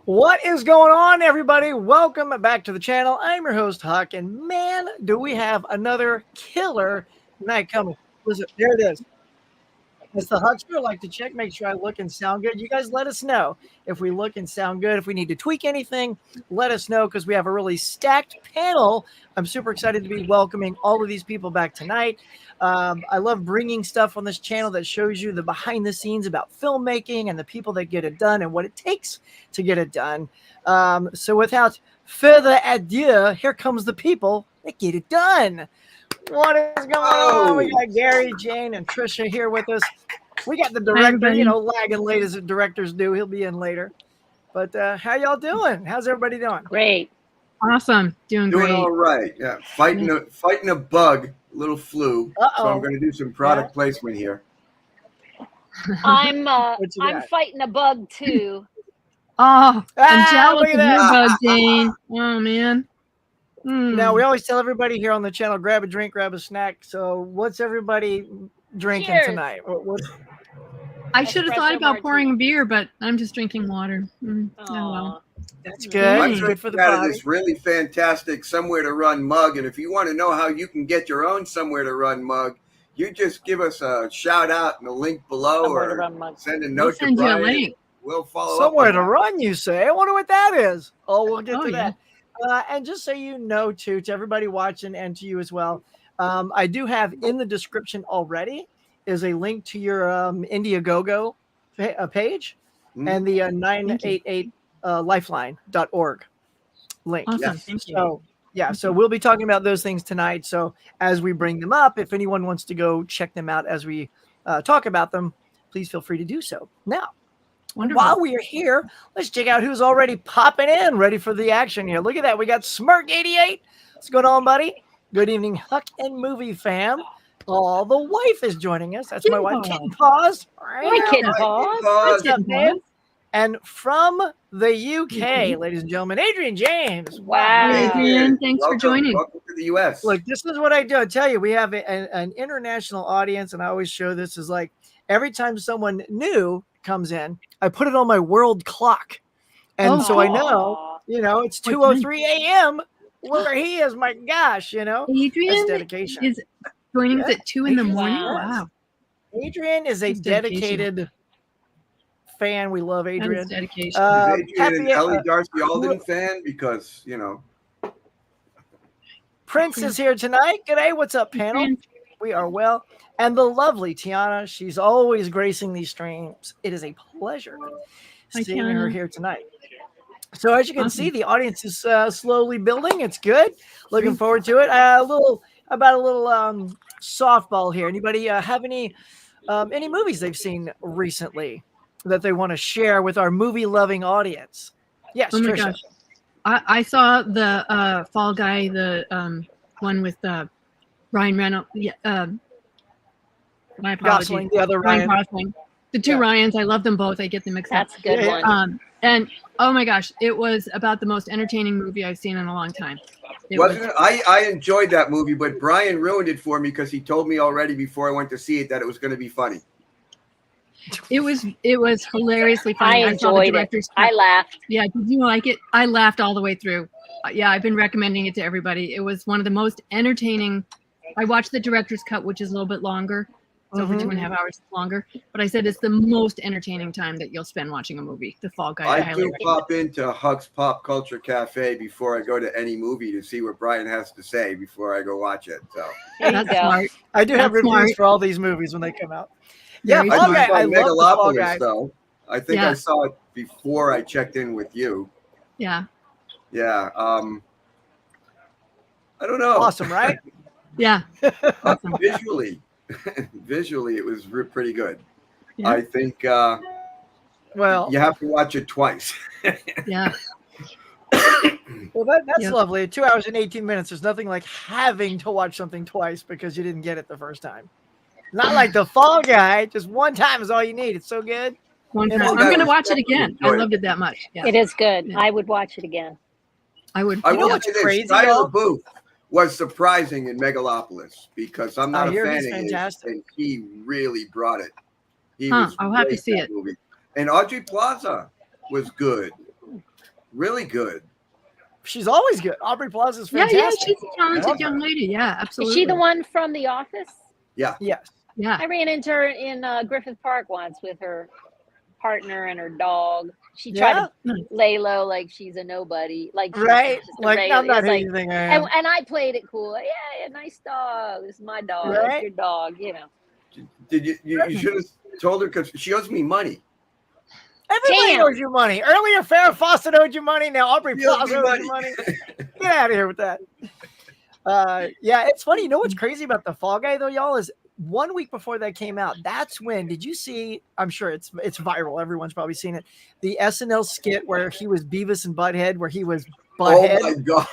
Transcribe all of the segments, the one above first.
What is going on, everybody? Welcome back to the channel. I'm your host, Huck, and man, do we have another killer night coming. Listen, there it is. It's the Huckster. I like to check, make sure I look and sound good. You guys let us know if we look and sound good. If we need to tweak anything, let us know because we have a really stacked panel. I'm super excited to be welcoming all of these people back tonight. I love bringing stuff on this channel that shows you the behind the scenes about filmmaking and the people that get it done and what it takes to get it done. So without further ado, here comes the people that get it done. What is going on? We got Gary, Jane, and Trisha here with us. We got the director, lagging late as the directors do. He'll be in later. But how y'all doing? How's everybody doing? Great. Awesome. Doing great. All right. Yeah. Fighting a bug, a little flu. So I'm going to do some product placement here. I'm fighting a bug too. Oh, I'm jealous of your bug, Jane. Oh man. Now, we always tell everybody here on the channel, grab a drink, grab a snack. So what's everybody drinking tonight? I should have thought about pouring a beer, but I'm just drinking water. Oh, well. That's good. I'm good for the out body. of this really fantastic Somewhere to Run mug. And if you want to know how you can get your own Somewhere to Run mug, you just give us a shout out in the link below or send a note to Brian. We'll follow up. Somewhere to Run, you say? I wonder what that is. Oh, we'll get to that. And just so you know, too, to everybody watching and to you as well, I do have in the description already is a link to your Indiegogo page and the 988lifeline.org link. Awesome. Yes. Thank you. So, yeah, so we'll be talking about those things tonight. So as we bring them up, if anyone wants to go check them out as we talk about them, please feel free to do so. Now, while we are here, let's check out who's already popping in, ready for the action here. Look at that. We got Smirk88. What's going on, buddy? Good evening, Huck and Movie fam. Oh, the wife is joining us. That's my wife, Kitten Paws. Hi, Kitten Paws. What's up, man? And from the UK, ladies and gentlemen, Adrian James. Wow. Adrian, thanks for joining. Welcome to the U.S. Look, this is what I do. I tell you, we have an international audience, and I always show this is like every time someone new comes in, I put it on my world clock. And so I know, it's 2:03 a.m. where he is. My gosh, Adrian that's dedication. Is joining us at 2 in the morning. Wow. Adrian is a dedicated fan. We love Adrian. Dedication. Is Adrian an Ellie Darcy Alden fan? Because, Prince is here tonight. G'day. What's up, panel? We are well. And the lovely Tiana, she's always gracing these streams. It is a pleasure seeing her here tonight. So as you can see, the audience is slowly building. It's good. Looking forward to it. A little softball here. Anybody have any movies they've seen recently that they want to share with our movie-loving audience? Yes, oh my Trisha. gosh. I saw the Fall Guy, the one with Ryan Reynolds. My apologies. Gosling, the other Ryan. Gosling. The two Ryans, I love them both. I get them mixed up. That's a good one. And oh my gosh, it was about the most entertaining movie I've seen in a long time. Wasn't it? I enjoyed that movie, but Brian ruined it for me because he told me already before I went to see it that it was going to be funny. It was hilariously funny. I enjoyed it. I laughed. Yeah, did you like it? I laughed all the way through. Yeah, I've been recommending it to everybody. It was one of the most entertaining. I watched the director's cut, which is a little bit longer. It's over 2.5 hours longer. But I said it's the most entertaining time that you'll spend watching a movie. The Fall Guy. I do pop into Huck's Pop Culture Cafe before I go to any movie to see what Brian has to say before I go watch it. So that's smart. I do have reviews for all these movies when they come out. Yeah, Very Fall Guy. I love the Fall Megalopolis, Guy. though. I think I saw it before I checked in with you. Yeah. Yeah. I don't know. Awesome, right? Yeah. Awesome. Visually, it was pretty good. Yeah. I think well, you have to watch it twice. Yeah. Well, that's lovely. 2 hours and 18 minutes. There's nothing like having to watch something twice because you didn't get it the first time. Not like the Fall Guy. Just one time is all you need. It's so good. One time. I'm going to watch it again. I loved it that much. Yeah. It is good. Yeah. I would watch it again. I would. I will say this. Shia LaBeouf was surprising in Megalopolis because I'm not a fan of his, and he really brought it. He was I'll have to see it. Movie. And Audrey Plaza was good. Really good. She's always good. Aubrey Plaza's fantastic. Yeah, she's a talented young lady. Yeah, absolutely. Is she the one from The Office? Yeah. Yes. Yeah. I ran into her in Griffith Park once with her partner and her dog. She tried to lay low like she's a nobody. Like she's right. Just like, regular, I'm not who like, you think I am. and I played it cool. Yeah, nice dog. This is my dog. Right? That's your dog, you know. Did you should have told her, because she owes me money. Everybody Damn. owes you money. Earlier, Farrah Fawcett owed you money. Now Aubrey Plaza owes you money. Get out of here with that. Yeah, it's funny. You know what's crazy about the Fall Guy, though, y'all, is 1 week before that came out, that's when, did you see, I'm sure it's viral. Everyone's probably seen it. The SNL skit where he was Beavis and Butthead, where he was Butthead. Oh, my God.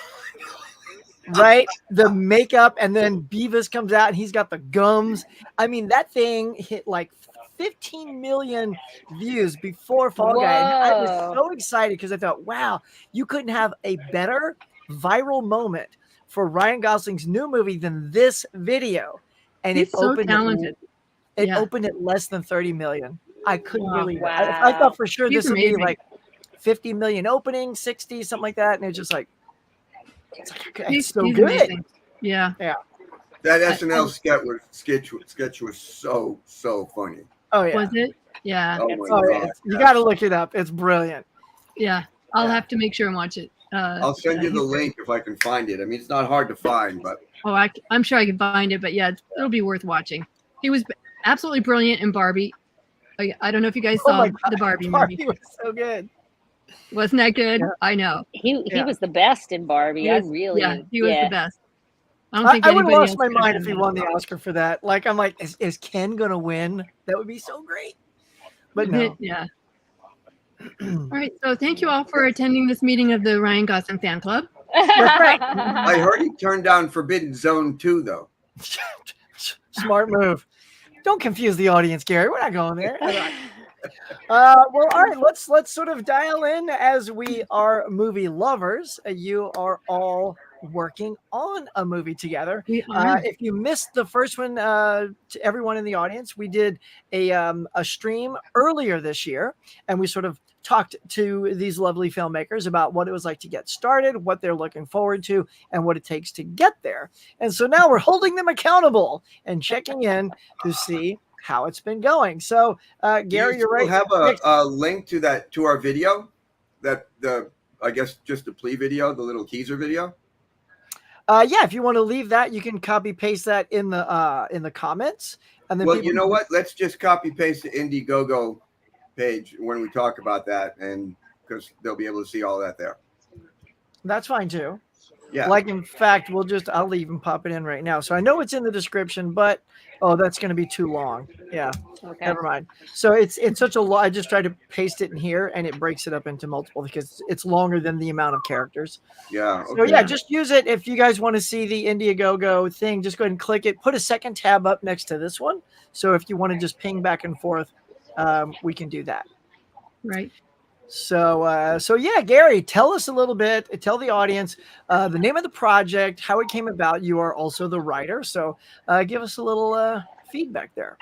Right? The makeup, and then Beavis comes out and he's got the gums. I mean, that thing hit like 15 million views before Fall Guy. And I was so excited because I thought, wow, you couldn't have a better viral moment for Ryan Gosling's new movie than this video. And He's it so opened talented. It opened at less than 30 million. I couldn't believe it. Wow. I thought for sure this would be amazing. like 50 million opening, 60, something like that. And it's just like, it's so he's good. amazing. Yeah. That SNL sketch was so funny. Oh yeah. Was it? Yeah. Oh my God. You got to look it up. It's brilliant. Yeah. I'll have to make sure and watch it. I'll send you the link if I can find it. I mean, it's not hard to find, but I'm sure I can find it. But yeah, it'll be worth watching. He was absolutely brilliant in Barbie. I don't know if you guys saw the Barbie movie. Barbie was so good. Wasn't that good? Yeah. I know. He was the best in Barbie. He was the best. I don't think I would have lost my mind if he won the Oscar for that. Like, I'm like, is Ken gonna win? That would be so great. But no. Yeah. All right. So thank you all for attending this meeting of the Ryan Gosling fan club. I heard he turned down Forbidden Zone 2, though. Smart move. Don't confuse the audience, Gary. We're not going there. Well, all right. Let's sort of dial in, as we are movie lovers. You are all working on a movie together. If you missed the first one, to everyone in the audience, we did a stream earlier this year, and we sort of talked to these lovely filmmakers about what it was like to get started, what they're looking forward to, and what it takes to get there. And so now we're holding them accountable and checking in to see how it's been going. So, Gary, you're right. Have a link to our video, I guess just the plea video, the little teaser video. Yeah, if you want to leave that, you can copy paste that in the comments. And then you know what? Let's just copy paste the Indiegogo page when we talk about that, and because they'll be able to see all that there. That's fine too. Yeah. Like, in fact, I'll even pop it in right now. So I know it's in the description, but that's going to be too long. Yeah. Okay. Never mind. So it's such a lot. I just tried to paste it in here, and it breaks it up into multiple because it's longer than the amount of characters. Yeah. Okay. So yeah, just use it. If you guys want to see the Indiegogo thing, just go ahead and click it. Put a second tab up next to this one. So if you want to just ping back and forth, we can do that. Right. So yeah, Gary, tell us a little bit, tell the audience the name of the project, how it came about. You are also the writer, so give us a little feedback there.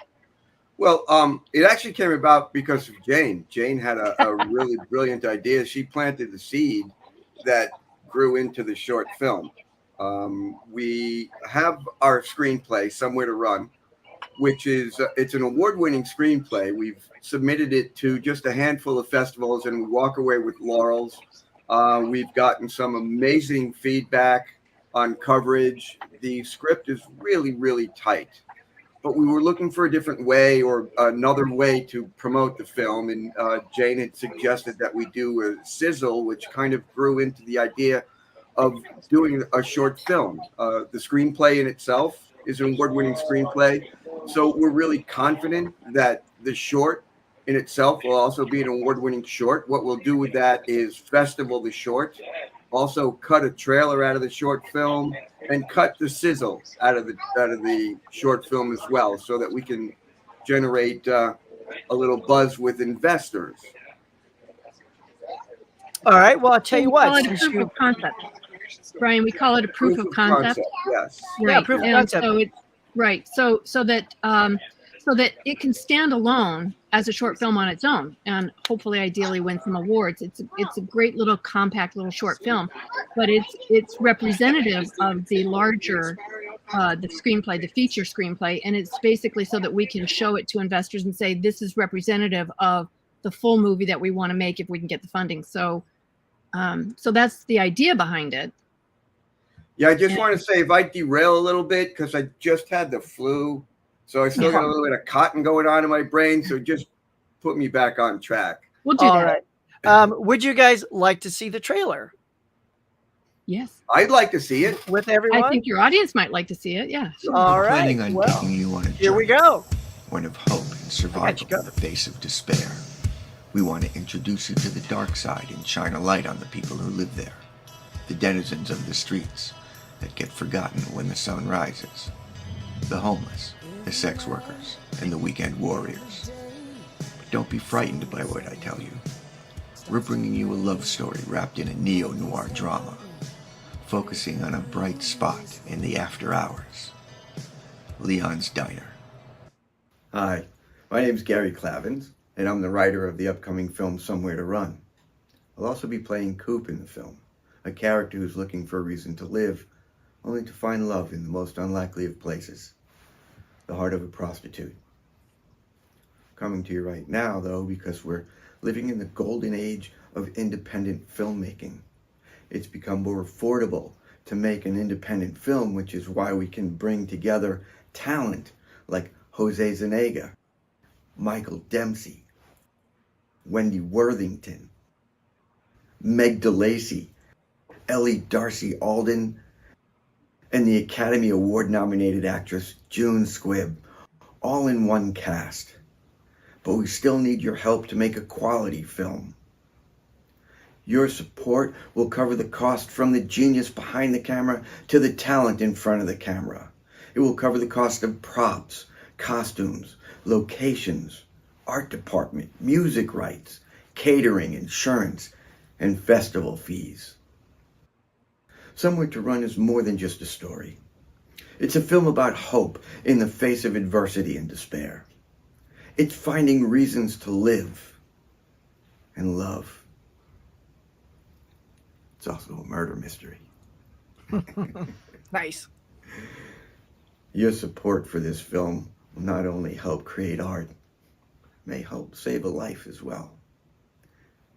Well, it actually came about because of Jane. Jane had a really brilliant idea. She planted the seed that grew into the short film. We have our screenplay, Somewhere to Run, which is it's an award-winning screenplay. We've submitted it to just a handful of festivals, and we walk away with laurels. We've gotten some amazing feedback on coverage. The script is really, really tight, but we were looking for a different way or another way to promote the film, and Jane had suggested that we do a sizzle, which kind of grew into the idea of doing a short film. The screenplay in itself is an award-winning screenplay. So we're really confident that the short in itself will also be an award-winning short. What we'll do with that is festival the short, also cut a trailer out of the short film, and cut the sizzle out of the short film as well, so that we can generate a little buzz with investors. All right. Well, I'll tell you what. It's a proof of concept. Brian, we call it a proof of concept. Yes. Right. Yeah, proof of concept. So it's right. So that it can stand alone as a short film on its own, and hopefully, ideally, win some awards. It's a great little compact little short film, but it's representative of the larger the screenplay, the feature screenplay, and it's basically so that we can show it to investors and say this is representative of the full movie that we want to make if we can get the funding. So that's the idea behind it. Yeah, I just want to say, if I derail a little bit, because I just had the flu, so I still got a little bit of cotton going on in my brain, so just put me back on track. We'll do that. Right. Would you guys like to see the trailer? Yes. I'd like to see it. With everyone? I think your audience might like to see it, yeah. Sure. All right. Planning on taking you on a journey. Here we go. One of hope and survival in the face of despair. We want to introduce you to the dark side and shine a light on the people who live there. The denizens of the streets that get forgotten when the sun rises. The homeless, the sex workers, and the weekend warriors. But don't be frightened by what I tell you. We're bringing you a love story wrapped in a neo-noir drama, focusing on a bright spot in the after hours. Leon's Diner. Hi, my name's Gary Clavins, and I'm the writer of the upcoming film Somewhere to Run. I'll also be playing Coop in the film, a character who's looking for a reason to live, only to find love in the most unlikely of places, the heart of a prostitute. Coming to you right now, though, because we're living in the golden age of independent filmmaking. It's become more affordable to make an independent film, which is why we can bring together talent like Jose Zanega, Michael Dempsey, Wendy Worthington, Meg DeLacy, Ellie Darcy Alden, and the Academy Award nominated actress June Squibb, all in one cast. But we still need your help to make a quality film. Your support will cover the cost from the genius behind the camera to the talent in front of the camera. It will cover the cost of props, costumes, locations, art department, music rights, catering, insurance, and festival fees. Somewhere to Run is more than just a story. It's a film about hope in the face of adversity and despair. It's finding reasons to live and love. It's also a murder mystery. Nice. Your support for this film will not only help create art, may help save a life as well.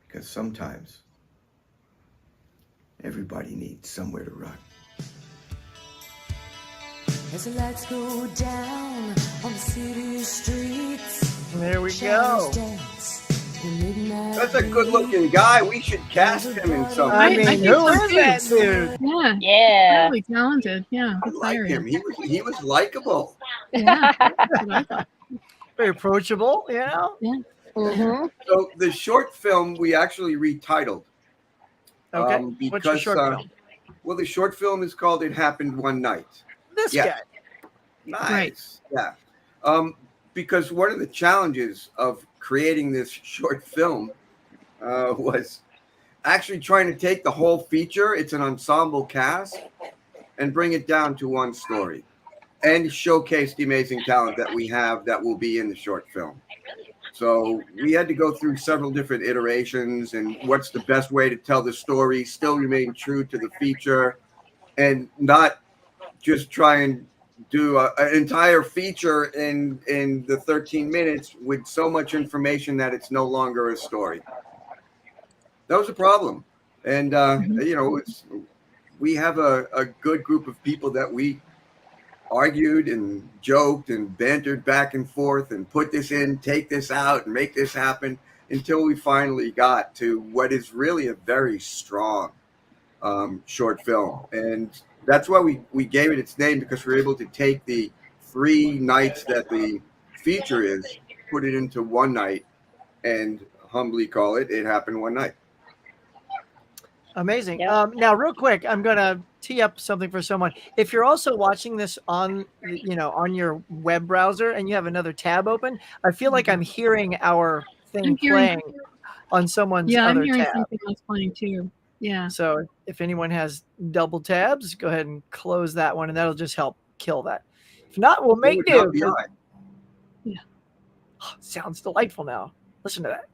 Because sometimes everybody needs somewhere to run. As the lights go down on the city streets. There we go. That's a good-looking guy. We should cast him in something. I mean, who is that dude? Yeah. Yeah. Really talented. Yeah. I like him. He was likable. Yeah. That's what I thought. Very approachable, you know? Yeah. Mm-hmm. So the short film we actually retitled. Okay. Because, What's your short film? Well, the short film is called It Happened One Night. This Yeah. guy. Nice. Yeah. Because one of the challenges of creating this short film was actually trying to take the whole feature, it's an ensemble cast, and bring it down to one story and showcase the amazing talent that we have that will be in the short film. So we had to go through several different iterations and what's the best way to tell the story, still remain true to the feature, and not just try and do an entire feature in the 13 minutes with so much information that it's no longer a story. That was a problem. And, you know, we have a good group of people that we argued and joked and bantered back and forth and put this in, take this out, and make this happen until we finally got to what is really a very strong short film. And that's why we gave it its name, because we were able to take the 3 nights that the feature is, put it into one night, and humbly call it It Happened One Night. Amazing. Yep. Now, real quick, I'm going to tee up something for someone. If you're also watching this on, you know, on your web browser and you have another tab open, I feel like I'm hearing our thing playing on someone's Yeah, I'm other hearing tab. something else playing too. Yeah. So if anyone has double tabs, go ahead and close that one, and that'll just help kill that. If not, we'll make It would not do. be on. Sounds delightful now. Listen to that.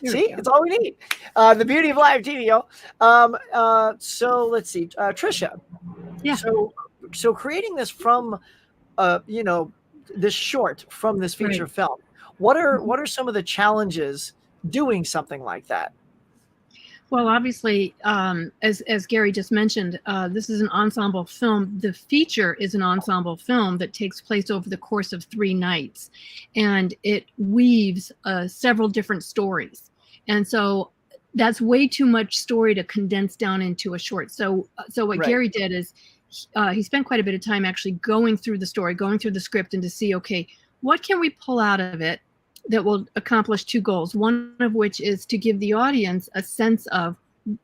See, it's all we need. The beauty of live TV, yo. So let's see, Trisha. Yeah. So creating this from, you know, this short from this feature film. What are some of the challenges doing something like that? Well, obviously, as Gary just mentioned, this is an ensemble film. The feature is an ensemble film that takes place over the course of 3 nights, and it weaves several different stories. And so that's way too much story to condense down into a short. So what Gary did is he spent quite a bit of time actually going through the story, going through the script, and to see, okay, what can we pull out of it that will accomplish 2 goals, one of which is to give the audience a sense of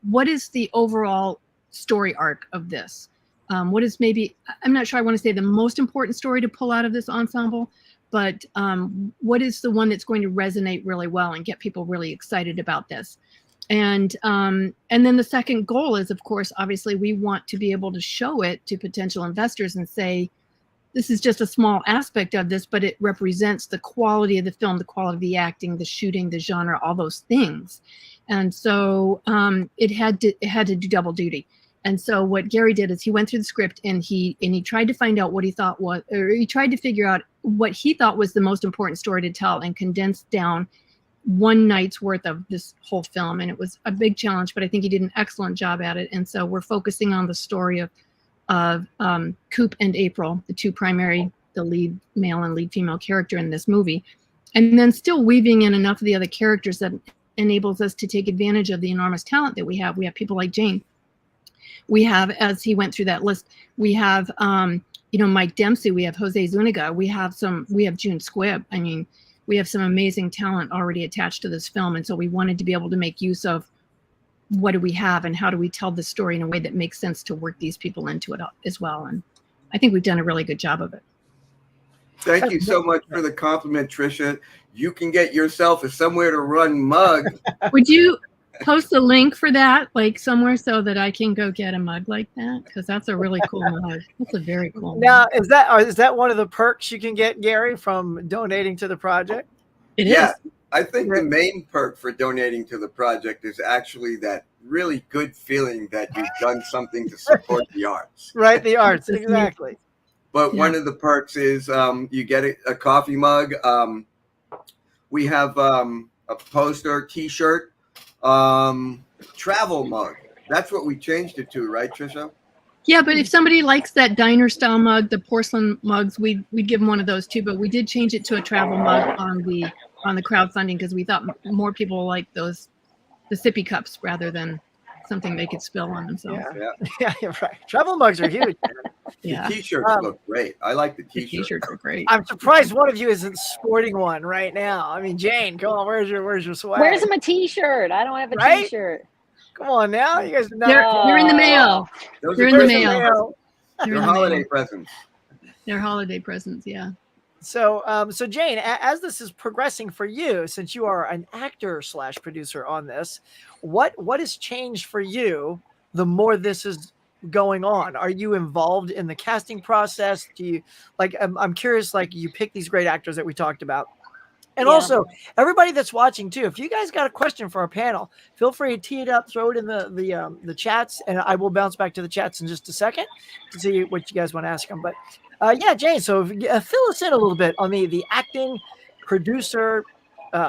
what is the overall story arc of this. What is maybe, I'm not sure I want to say the most important story to pull out of this ensemble, but what is the one that's going to resonate really well and get people really excited about this. And then the second goal is, of course, obviously we want to be able to show it to potential investors and say, this is just a small aspect of this, but it represents the quality of the film, the quality of the acting, the shooting, the genre, all those things. And so it had to do double duty. And so what Gary did is he went through the script and he tried to find out what he thought was, or he tried to figure out what he thought was the most important story to tell and condensed down 1 night's worth of this whole film. And it was a big challenge, but I think he did an excellent job at it. And so we're focusing on the story of Coop and April, the 2 primary, the lead male and lead female character in this movie, and then still weaving in enough of the other characters that enables us to take advantage of the enormous talent that we have. We have people like Jane. We have, as he went through that list, we have you know, Mike Dempsey, we have Jose Zuniga, we have June Squibb. I mean, we have some amazing talent already attached to this film, and so we wanted to be able to make use of what do we have and how do we tell the story in a way that makes sense to work these people into it as well. And I think we've done a really good job of it. Thank you so much for the compliment, Trisha. You can get yourself a Somewhere to Run mug. Would you post a link for that, like somewhere, so that I can go get a mug like that? Because that's a really cool mug. That's a very cool mug. Now, is that one of the perks you can get, Gary, from donating to the project? It is. I think the main perk for donating to the project is actually that really good feeling that you've done something to support the arts. Right, the arts, exactly. But one of the perks is you get a coffee mug. We have a poster, T-shirt, travel mug. That's what we changed it to, right, Trisha? Yeah, but if somebody likes that diner style mug, the porcelain mugs, we'd give them one of those too. But we did change it to a travel mug on the crowdfunding because we thought more people like the sippy cups rather than something they could spill on themselves. Yeah, you're right. Travel mugs are huge. Yeah. The T-shirts look great. I like the T-shirts. The T-shirts are great. I'm surprised one of you isn't sporting one right now. I mean, Jane, come on, where's your swag? Where's my T-shirt? I don't have a T-shirt. Come on now, you guys. They're in the mail. They're in the mail. They're holiday presents. They're holiday presents. Yeah. So, so Jane, as this is progressing for you, since you are an actor / producer on this, what has changed for you the more this is going on? Are you involved in the casting process? Do you I'm curious, like you pick these great actors that we talked about. And also, everybody that's watching too, if you guys got a question for our panel, feel free to tee it up, throw it in the chats, and I will bounce back to the chats in just a second to see what you guys want to ask them. But yeah, Jane, so fill us in a little bit on the acting, producer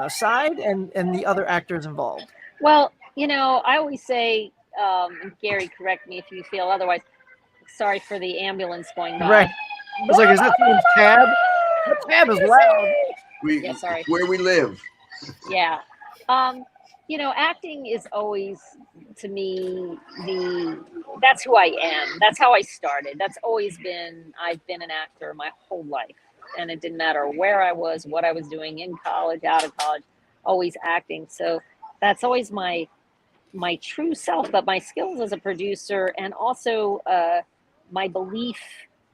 side and the other actors involved. Well, you know, I always say, and Gary, correct me if you feel otherwise. Sorry for the ambulance going by. Right. It's like, is that someone's tab? The tab is loud. Sorry. Where we live. Yeah. You know, acting is always, to me, that's who I am. That's how I started. That's always been, I've been an actor my whole life. And it didn't matter where I was, what I was doing in college, out of college, always acting. So that's always my true self, but my skills as a producer and also my belief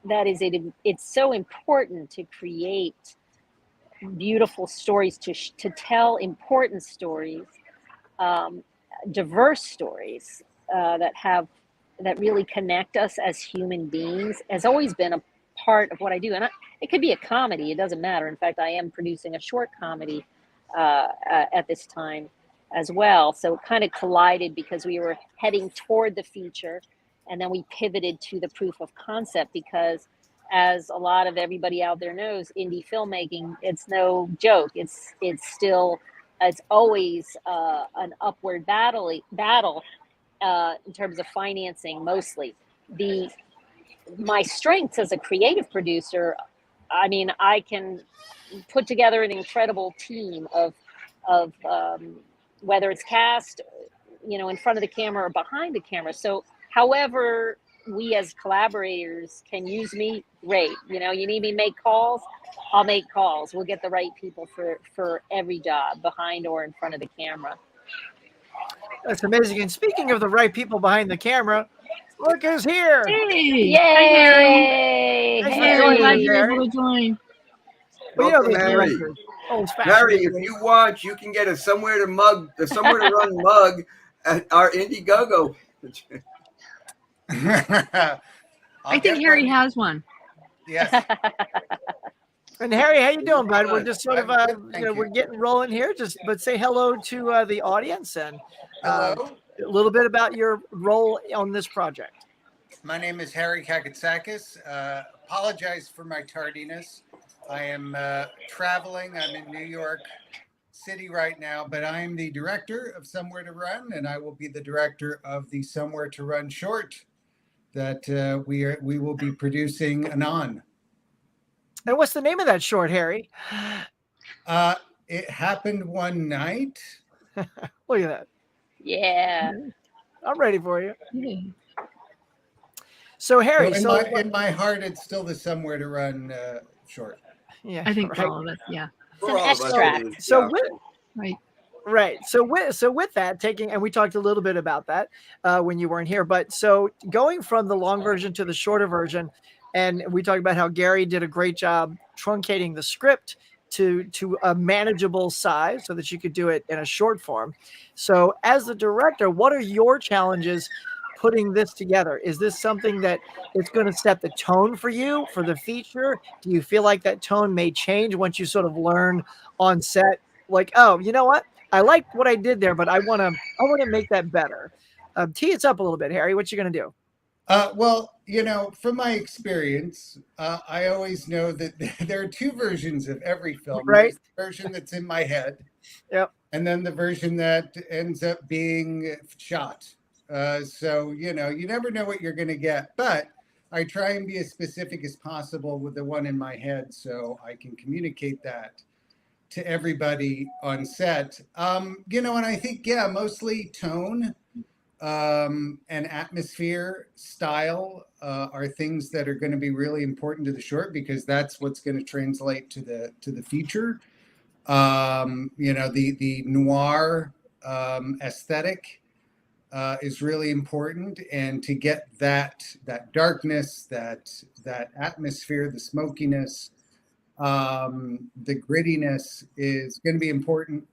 that it's so important to create beautiful stories, to tell important stories, diverse stories that really connect us as human beings, has always been a part of what I do. And it could be a comedy. It doesn't matter. In fact, I am producing a short comedy at this time as well. So it kind of collided because we were heading toward the feature, and then we pivoted to the proof of concept because, as a lot of everybody out there knows, indie filmmaking, it's no joke. It's always an upward battle in terms of financing. Mostly, my strengths as a creative producer, I mean, I can put together an incredible team of whether it's cast, in front of the camera or behind the camera. So, however we as collaborators can use me, great. You need me to make calls, I'll make calls. We'll get the right people for every job, behind or in front of the camera. That's amazing. And speaking of the right people behind the camera, look who's here. Hey, Yay! hi, Harry. Thanks for Hey, joining glad us, you were Harry. able to join. Well, Welcome, the Harry. director, old-fashioned. Harry, if you want, you can get a somewhere to run mug at our Indiegogo. I think Harry has one. Yes. And Harry, how you doing, bud? We're Good. just sort of, I'm good, thank you. we're getting rolling here. But say hello to the audience and Hello. a little bit about your role on this project. My name is Harry Kakitsakis. Apologize for my tardiness. I am traveling. I'm in New York City right now, but I am the director of Somewhere to Run, and I will be the director of the Somewhere to Run short that we will be producing anon. And what's the name of that short, Harry? It happened one night. Look at that. Yeah. I'm ready for you. Hey. So, Harry, In my heart, it's still the Somewhere to Run short. yeah, I think right. for all of us, yeah. For an all of us, extract. it is, So yeah. Right. Right. So with that taking, and we talked a little bit about that when you weren't here, but so going from the long version to the shorter version, and we talked about how Gary did a great job truncating the script to a manageable size so that you could do it in a short form. So as the director, what are your challenges putting this together? Is this something that it's going to set the tone for you for the feature? Do you feel like that tone may change once you sort of learn on set, like, oh, you know what? I like what I did there, but I want to make that better. Tee us up a little bit, Harry. What you going to do? Well, from my experience, I always know that there are two versions of every film. Right. There's the version that's in my head. Yep. And then the version that ends up being shot. So, you never know what you're going to get. But I try and be as specific as possible with the one in my head so I can communicate that to everybody on set. And I think, mostly tone and atmosphere, style are things that are going to be really important to the short because that's what's going to translate to the feature. The noir aesthetic is really important, and to get that darkness, that atmosphere, the smokiness, the grittiness is going to be important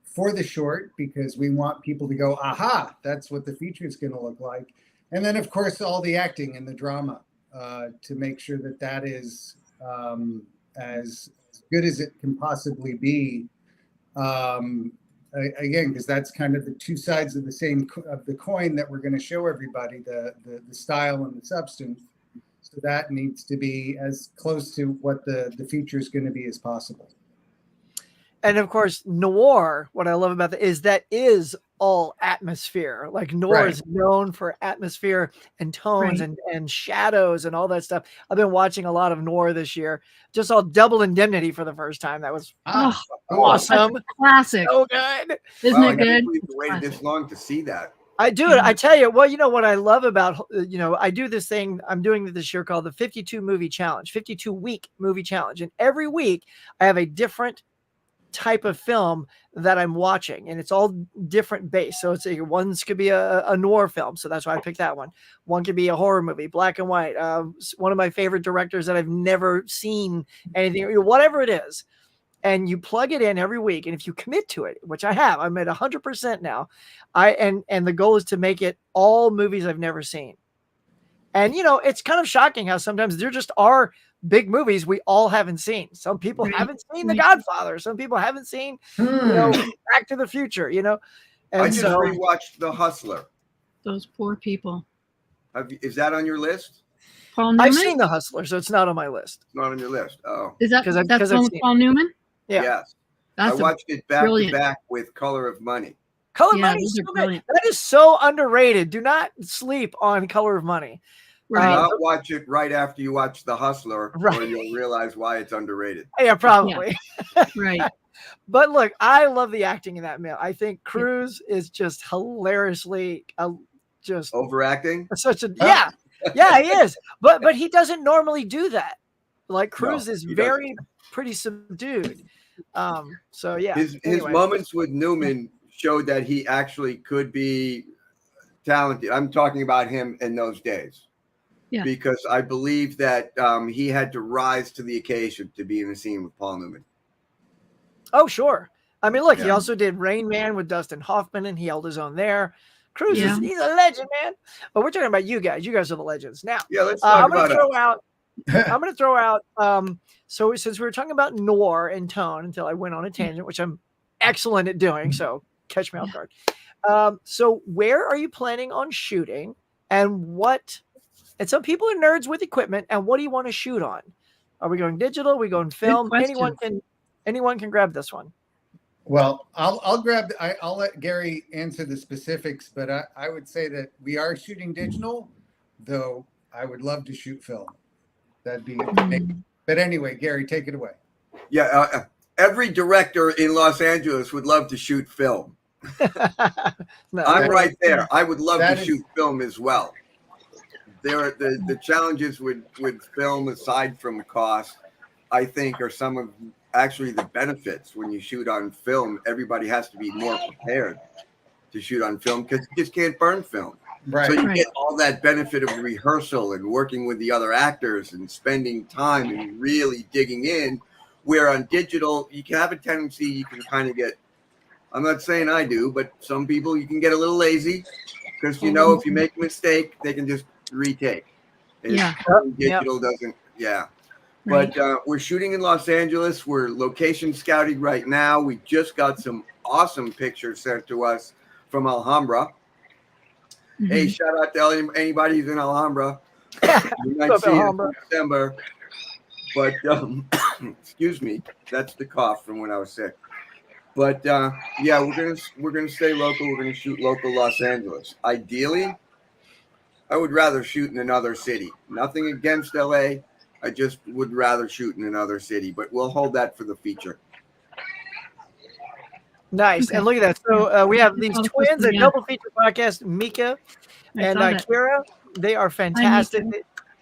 for the short because we want people to go, aha, that's what the feature is going to look like. And then, of course, all the acting and the drama to make sure that is as good as it can possibly be. Again, because that's kind of the two sides of the coin that we're going to show everybody, the style and the substance. So that needs to be as close to what the feature is going to be as possible. And of course, noir, what I love about that is all atmosphere. Like noir Right. is known for atmosphere and tones Right. and shadows and all that stuff. I've been watching a lot of noir this year. Just saw Double Indemnity for the first time. That was awesome. Classic. So good. Isn't Wow, I it can't good? believe you waited this Classic. long to see that. I do it. I tell you, well, you know what I love about, I do this thing. I'm doing this year called the 52 movie challenge, 52 week movie challenge. And every week I have a different type of film that I'm watching, and it's all different base. So it's one could be a noir film, so that's why I picked that one. One could be a horror movie, black and white. One of my favorite directors that I've never seen anything, whatever it is. And you plug it in every week, and if you commit to it, which I have, I'm at 100% now. And the goal is to make it all movies I've never seen. And it's kind of shocking how sometimes there just are big movies we all haven't seen. Some people haven't seen The Godfather. Some people haven't seen, Back to the Future. And I just rewatched The Hustler. Those poor people. Is that on your list? Paul Newman? I've seen The Hustler, so it's not on my list. It's not on your list. Oh, is that because that's one with Paul Newman? Yeah. Yes. That's I watched it back brilliant. to back with Color of Money. Color of Money is so good. That is so underrated. Do not sleep on Color of Money. Do not watch it right after you watch The Hustler, or you'll realize why it's underrated. Yeah, probably. Right. But look, I love the acting in that man. I think Cruise is just hilariously just overacting. Such a yeah, he is. But he doesn't normally do that. Like Cruise is pretty subdued. So yeah. His moments with Newman showed that he actually could be talented. I'm talking about him in those days. Yeah. Because I believe that he had to rise to the occasion to be in a scene with Paul Newman. Oh, sure. I mean, look, he also did Rain Man with Dustin Hoffman, and he held his own there. Cruise he's a legend, man. But we're talking about you guys. You guys are the legends. Now, let's talk I'm going to throw out. So since we were talking about noir and tone until I went on a tangent, which I'm excellent at doing, so catch me off guard. So where are you planning on shooting, and what? And some people are nerds with equipment, and what do you want to shoot on? Are we going digital? Are we going film? Anyone can grab this one. Well, I'll let Gary answer the specifics, but I would say that we are shooting digital, though I would love to shoot film. That'd be amazing. But anyway, Gary, take it away. Yeah, every director in Los Angeles would love to shoot film. I'm right there. I would love to shoot film as well. There are the challenges with film, aside from cost, I think are some of actually the benefits when you shoot on film. Everybody has to be more prepared to shoot on film because you just can't burn film. Right. So you get all that benefit of rehearsal and working with the other actors and spending time and really digging in. Where on digital, you can have a tendency, you can kind of get, I'm not saying I do, but some people, you can get a little lazy because, if you make a mistake, they can just retake. Digital doesn't. But we're shooting in Los Angeles. We're location scouting right now. We just got some awesome pictures sent to us from Alhambra. Hey, shout out to anybody who's in Alhambra. You might see it in December. But excuse me, that's the cough from when I was sick. But we're gonna stay local. We're gonna shoot local Los Angeles. Ideally, I would rather shoot in another city. Nothing against LA. I just would rather shoot in another city, but we'll hold that for the feature. Nice. And look at that. So we have these twins, a double feature podcast, Mika and Kira. They are fantastic.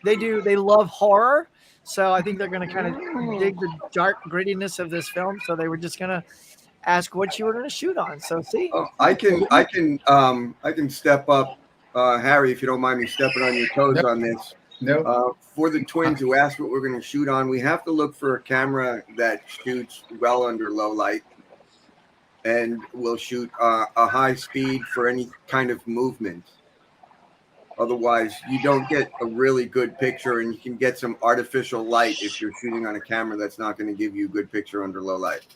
They love horror. So I think they're going to kind of dig the dark grittiness of this film. So they were just going to ask what you were going to shoot on. So see, I can step up, Harry, if you don't mind me stepping on your toes on this. No. For the twins who asked what we're going to shoot on, we have to look for a camera that shoots well under low light, and we'll shoot a high speed for any kind of movement. Otherwise, you don't get a really good picture, and you can get some artificial light if you're shooting on a camera that's not going to give you a good picture under low light.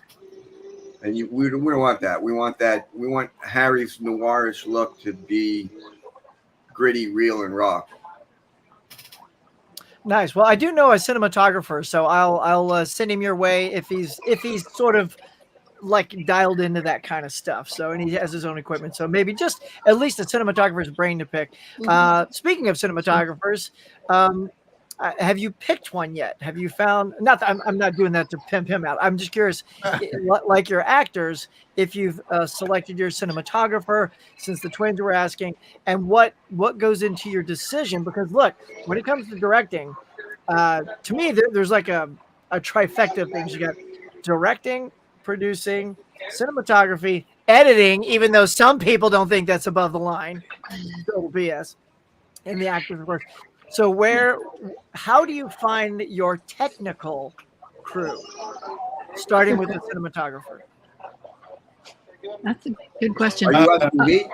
And we don't want that. We want Harry's noirish look to be gritty, real, and raw. Nice. Well, I do know a cinematographer, so I'll send him your way if he's sort of like dialed into that kind of stuff. So, and he has his own equipment, so maybe just at least a cinematographer's brain to pick. Speaking of cinematographers, have you picked one yet? Have you found? Not that I'm not doing that to pimp him out. I'm just curious, like your actors, if you've selected your cinematographer, since the twins were asking, and what goes into your decision. Because look, when it comes to directing, to me, there's like a trifecta of things. You got directing, producing, cinematography, editing, even though some people don't think that's above the line, total BS, and the actors, of course. So how do you find your technical crew, starting with the cinematographer? That's a good question. Are you asking me?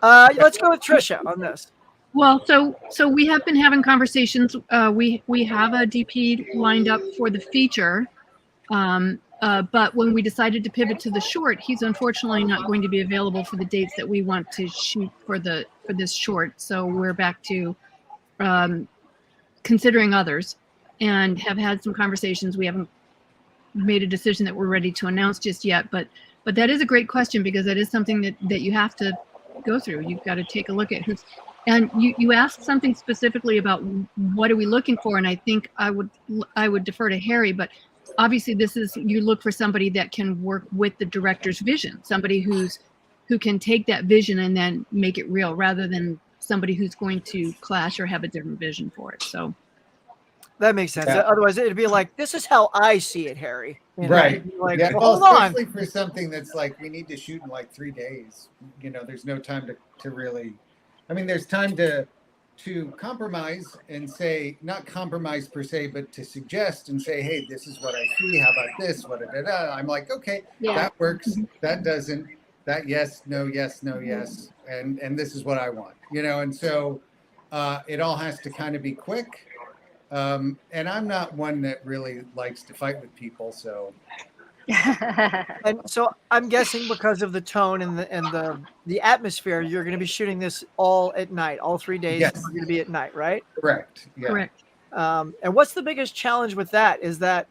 Let's go with Trisha on this. Well, so we have been having conversations. We have a DP lined up for the feature, but when we decided to pivot to the short, he's unfortunately not going to be available for the dates that we want to shoot for this short. So we're back to considering others, and have had some conversations. We haven't made a decision that we're ready to announce just yet, but that is a great question, because that is something that you have to go through. You've got to take a look at who's, and you asked something specifically about what are we looking for, and I think I would defer to Harry, but obviously you look for somebody that can work with the director's vision, somebody who can take that vision and then make it real, rather than somebody who's going to clash or have a different vision for it. So that makes sense. Yeah. Otherwise, it'd be like, this is how I see it, Harry. You know? Right. Like, Yeah. well, hold Well, on. especially for something that's like, we need to shoot in like 3 days. You know, there's no time to really, I mean, there's time to compromise and say, not compromise per se, but to suggest and say, hey, this is what I see. How about this? I'm like, okay, that works. That doesn't. That yes, no, yes, no, yes. And this is what I want, you know? And so it all has to kind of be quick. And I'm not one that really likes to fight with people, so. And so I'm guessing because of the tone and the atmosphere, you're going to be shooting this all at night. All 3 days Yes. are going to be at night, right? Correct. Yeah. correct. And what's the biggest challenge with that? Is that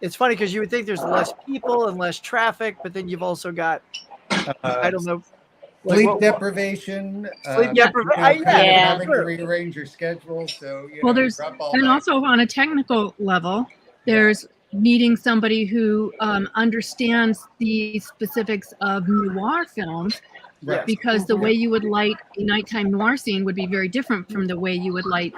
it's funny because you would think there's less people and less traffic, but then you've also got I don't know. Sleep deprivation. Sleep deprivation. Having to rearrange your schedule. So there's and also on a technical level, there's needing somebody who understands the specifics of noir films, because the way you would light a nighttime noir scene would be very different from the way you would light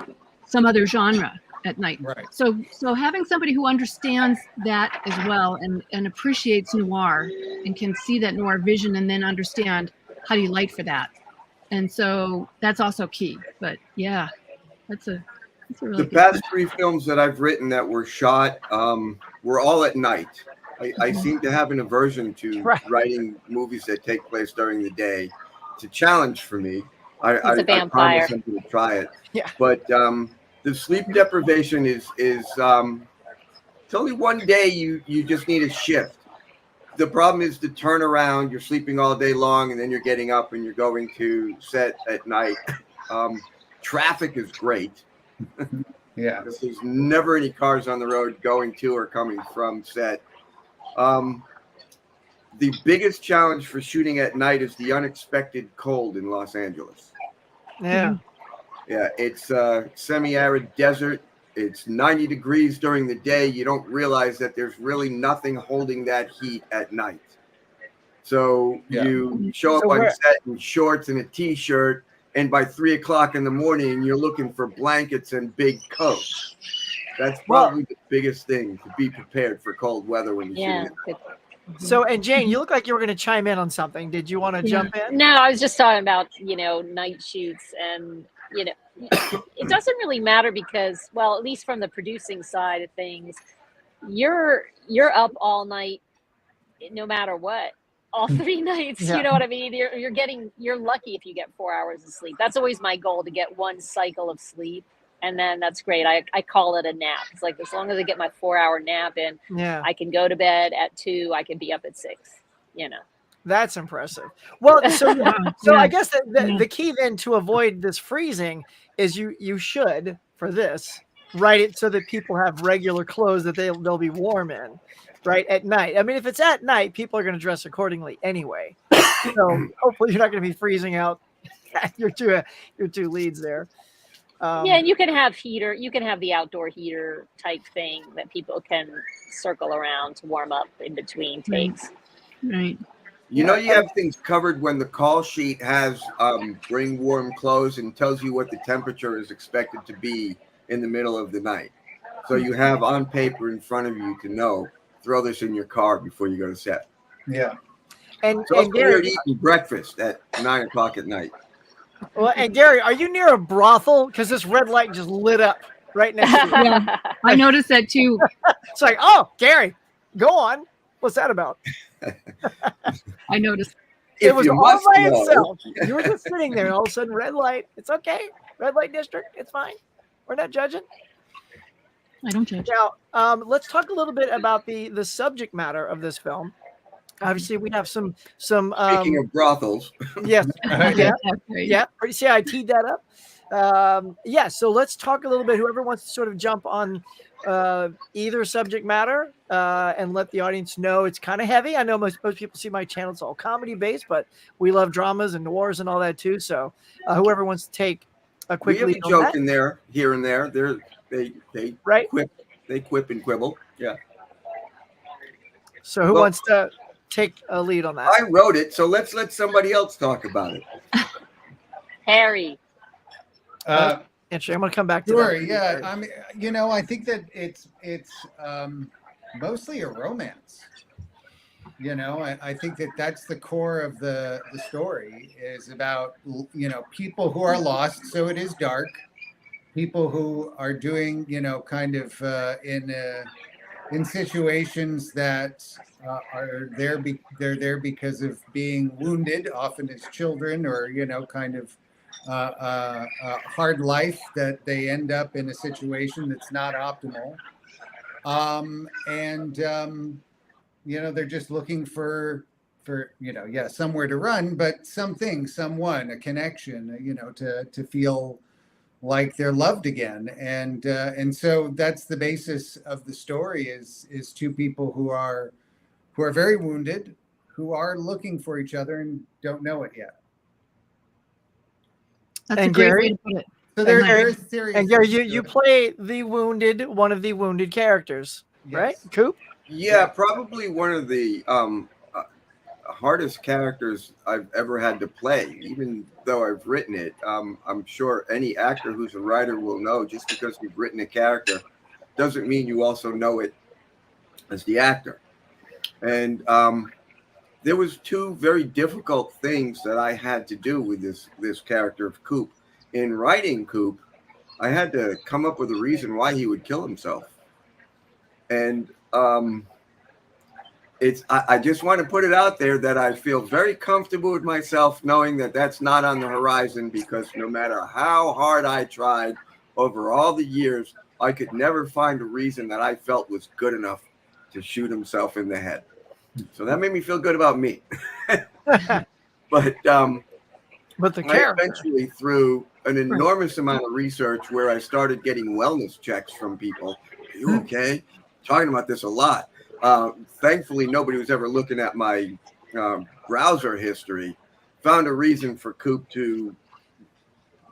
some other genre at night. Right. So having somebody who understands that as well and appreciates noir and can see that noir vision and then understand how do you light for that. And so that's also key. But yeah, that's a really the past 3 films that I've written that were shot were all at night. I seem to have an aversion to writing movies that take place during the day. It's a challenge for me. He's a vampire. I promise I'm going to try it. Yeah. But the sleep deprivation is it's only one day you just need a shift. The problem is the turnaround. You're sleeping all day long, and then you're getting up and you're going to set at night. Traffic is great. Yeah. There's never any cars on the road going to or coming from set. The biggest challenge for shooting at night is the unexpected cold in Los Angeles. Yeah. Yeah, it's a semi-arid desert. It's 90 degrees during the day. You don't realize that there's really nothing holding that heat at night. So you show up on set in shorts and a t-shirt, and by 3 o'clock in the morning, you're looking for blankets and big coats. That's probably the biggest thing, to be prepared for cold weather when you're shooting it. So, and Jane, you look like you were going to chime in on something. Did you want to jump in? No, I was just talking about, night shoots, and, it doesn't really matter because, well, at least from the producing side of things, you're up all night, no matter what. All 3 nights, you know what I mean? You're lucky if you get 4 hours of sleep. That's always my goal, to get one cycle of sleep, and then that's great. I call it a nap. It's like, as long as I get my 4-hour nap in, I can go to bed at 2. I can be up at 6. That's impressive. Well, so I guess the key then to avoid this freezing is you should, for this, write it so that people have regular clothes that they'll be warm in. Right at night. I mean, if it's at night, people are going to dress accordingly anyway. So hopefully, you're not going to be freezing out your two leads there. And you can have heater. You can have the outdoor heater type thing that people can circle around to warm up in between takes. Right. You have things covered when the call sheet has bring warm clothes and tells you what the temperature is expected to be in the middle of the night. So you have on paper in front of you to know. Throw this in your car before you go to set. Yeah. And Gary, eating breakfast at 9 o'clock at night. Well, and Gary, are you near a brothel? Because this red light just lit up right next to you. Yeah, I noticed that too. It's like, oh, Gary, go on. What's that about? I noticed. It was all by itself. You were just sitting there, and all of a sudden, red light. It's okay. red light district. It's fine. We're not judging. I don't judge. Now, let's talk a little bit about the subject matter of this film. Obviously, we have some. Speaking of brothels, Yes, yeah, Right. yeah. See, I teed that up. Yeah, so let's talk a little bit. Whoever wants to sort of jump on either subject matter and let the audience know it's kind of heavy. I know most people see my channel; it's all comedy based, but we love dramas and noirs and all that too. So, whoever wants to take a quick we have a lead on joke that. in there, here and there. They Right. quip and quibble. Yeah. So, who Well, wants to take a lead on that? I wrote it, so let's let somebody else talk about it. Harry. Actually, I'm going to come back to Sure. that. Yeah. I mean, you know, I think that it's mostly a romance. You know, I think that that's the core of the story, is about, you know, people who are lost. So it is dark. People who are doing, you know, kind of in situations that are there. They're there because of being wounded, often as children, or, you know, kind of hard life, that they end up in a situation that's not optimal. You know, they're just looking for, you know, yeah, somewhere to run, but something, someone, a connection, you know, to feel like they're loved again. And so that's the basis of the story, is two people who are very wounded, who are looking for each other and don't know it yet. That's And a great Gary? way to put it. So And there's serious. And Gary, you play one of the wounded characters, right? Yes. Coop? Yeah, probably one of the hardest characters I've ever had to play, even though I've written it. I'm sure any actor who's a writer will know, just because you've written a character doesn't mean you also know it as the actor. And there was two very difficult things that I had to do with this character of Coop. In writing Coop, I had to come up with a reason why he would kill himself. And I just want to put it out there that I feel very comfortable with myself knowing that that's not on the horizon, because no matter how hard I tried over all the years, I could never find a reason that I felt was good enough to shoot himself in the head. So that made me feel good about me. But the I character. eventually, through an enormous amount of research, where I started getting wellness checks from people. Are you okay? Talking about this a lot. Thankfully, nobody was ever looking at my browser history. Found a reason for Coop to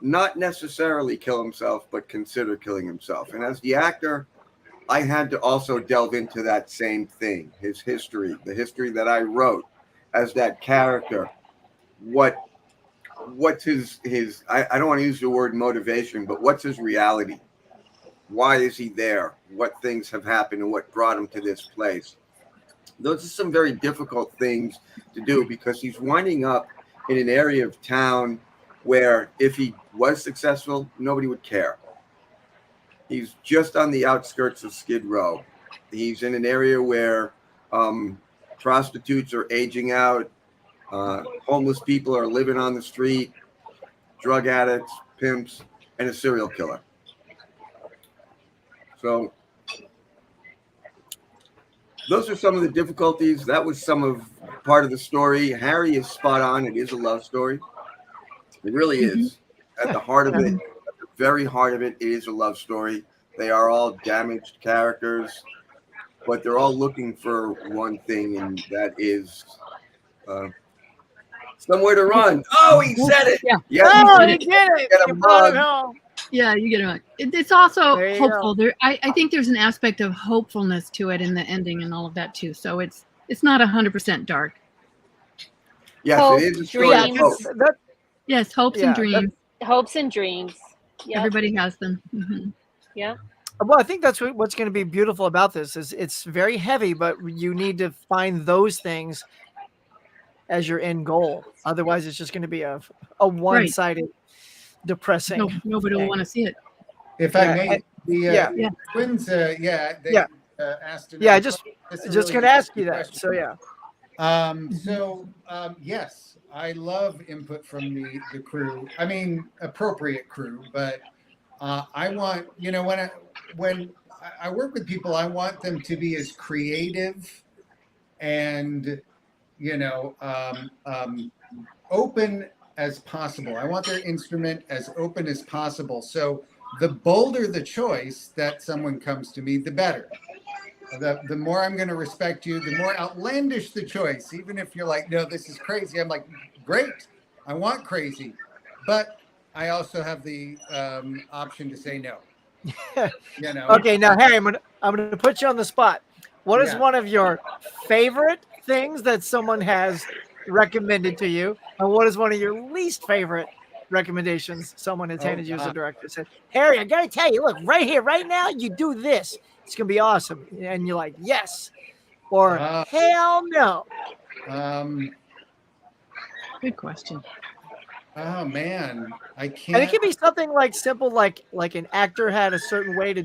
not necessarily kill himself, but consider killing himself. And as the actor, I had to also delve into that same thing, his history, the history that I wrote as that character. What's his I don't want to use the word motivation, but what's his reality? Why is he there? What things have happened and what brought him to this place? Those are some very difficult things to do, because he's winding up in an area of town where if he was successful, nobody would care. He's just on the outskirts of Skid Row. He's in an area where prostitutes are aging out, homeless people are living on the street, drug addicts, pimps, and a serial killer. So those are some of the difficulties. That was part of the story. Harry is spot on. It is a love story. It really is. At the heart of it, at the very heart of it, it is a love story. They are all damaged characters, but they're all looking for one thing, and that is somewhere to run. Oh, he said it. Yeah. Oh, he did it. Get a You brought it mug. home. Yeah, you get it. It's also There you hopeful. I think there's an aspect of hopefulness to it in the ending and all of that too. So it's not 100% dark. Yes, Hope, it is a story of dreams. hope. Yes, hopes and dreams. Hopes and dreams. Yep. Everybody has them. Mm-hmm. Yeah. Well, I think that's what's going to be beautiful about this is it's very heavy, but you need to find those things as your end goal. Otherwise, it's just going to be a one-sided, depressing. No, nobody will want to see it. If I may, the Yeah. twins, they Yeah. asked. Yeah, just going to ask you that. So yeah. Yes, I love input from the crew. I mean, appropriate crew, but I want, when I work with people, I want them to be as creative and you know open as possible. I want their instrument as open as possible. So the bolder the choice that someone comes to me, the better. The more I'm going to respect you, the more outlandish the choice. Even if you're like, no, this is crazy. I'm like, great. I want crazy. But I also have the option to say no. Okay, now Harry, I'm gonna put you on the spot. What is Yeah. one of your favorite things that someone has recommended to you, and what is one of your least favorite recommendations someone has Oh, handed you as a God. director? Said, Harry, I gotta tell you, look right here, right now, you do this. It's gonna be awesome, and you're like, yes, or Uh, hell no. um, Good question. oh, man. I And it can't. can be something like simple, like an actor had a certain way to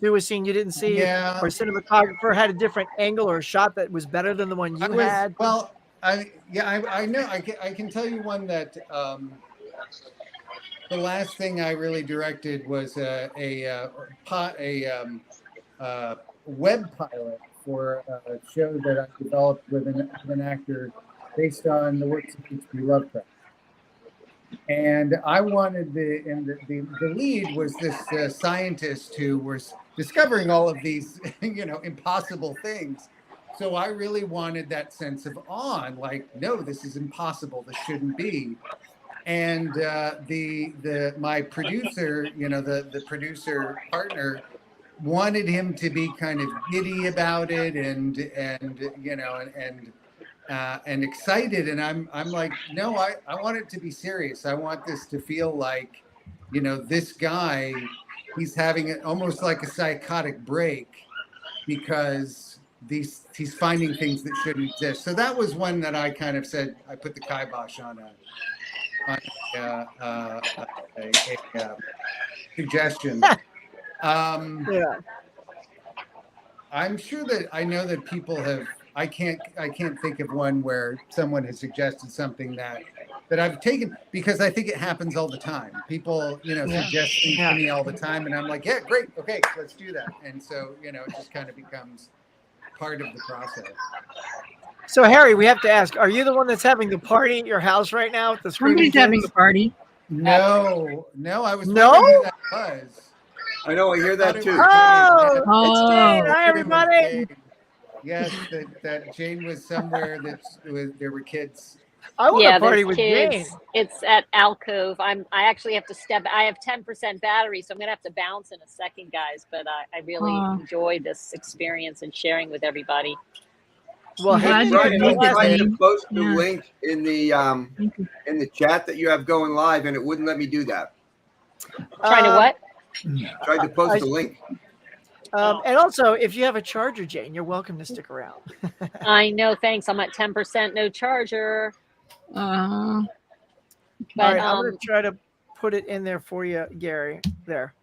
do a scene you didn't see, Yeah. or a cinematographer had a different angle or a shot that was better than the one you had. Well, I know. I can tell you one that the last thing I really directed was a web pilot for a show that I developed with an actor based on the works of H.P. Lovecraft. And I wanted the lead was this scientist who was discovering all of these impossible things. So I really wanted that sense of awe and like, no, this is impossible. This shouldn't be. And the my producer, the producer partner, wanted him to be kind of giddy about it and excited. And I'm like, no, I want it to be serious. I want this to feel like, this guy, he's having almost like a psychotic break because he's finding things that shouldn't exist. So that was one that I kind of said I put the kibosh on a suggestion. Yeah. I'm sure that I know that people have. I can't think of one where someone has suggested something that I've taken because I think it happens all the time. People, suggest things to me all the time, and I'm like, yeah, great, okay, let's do that. And so, it just kind of becomes part of the process. So Harry, we have to ask: are you the one that's having the party at your house right now with the screaming Somebody's having a kids? party. No, I was No? wondering who that was. I know, I hear that too. Oh, Oh. it's Jane. Hi, It was everybody. Jane. Yes, that Jane was somewhere there were kids. I want Yeah, to party there's with kids. Jane. It's at Alcove. I actually have to step. I have 10% battery, so I'm gonna have to bounce in a second, guys. But I really enjoy this experience and sharing with everybody. Well, I'm glad hang you in could there. make I it, tried to Jane. post the Yeah. link in the chat that you have going live, and it wouldn't let me do that. Trying to what? Tried to post the link. And also, if you have a charger, Jane, you're welcome to stick around. I know. Thanks. I'm at 10%, no charger. Uh, All But right, I'm going to try to put it in there for you, Gary. There.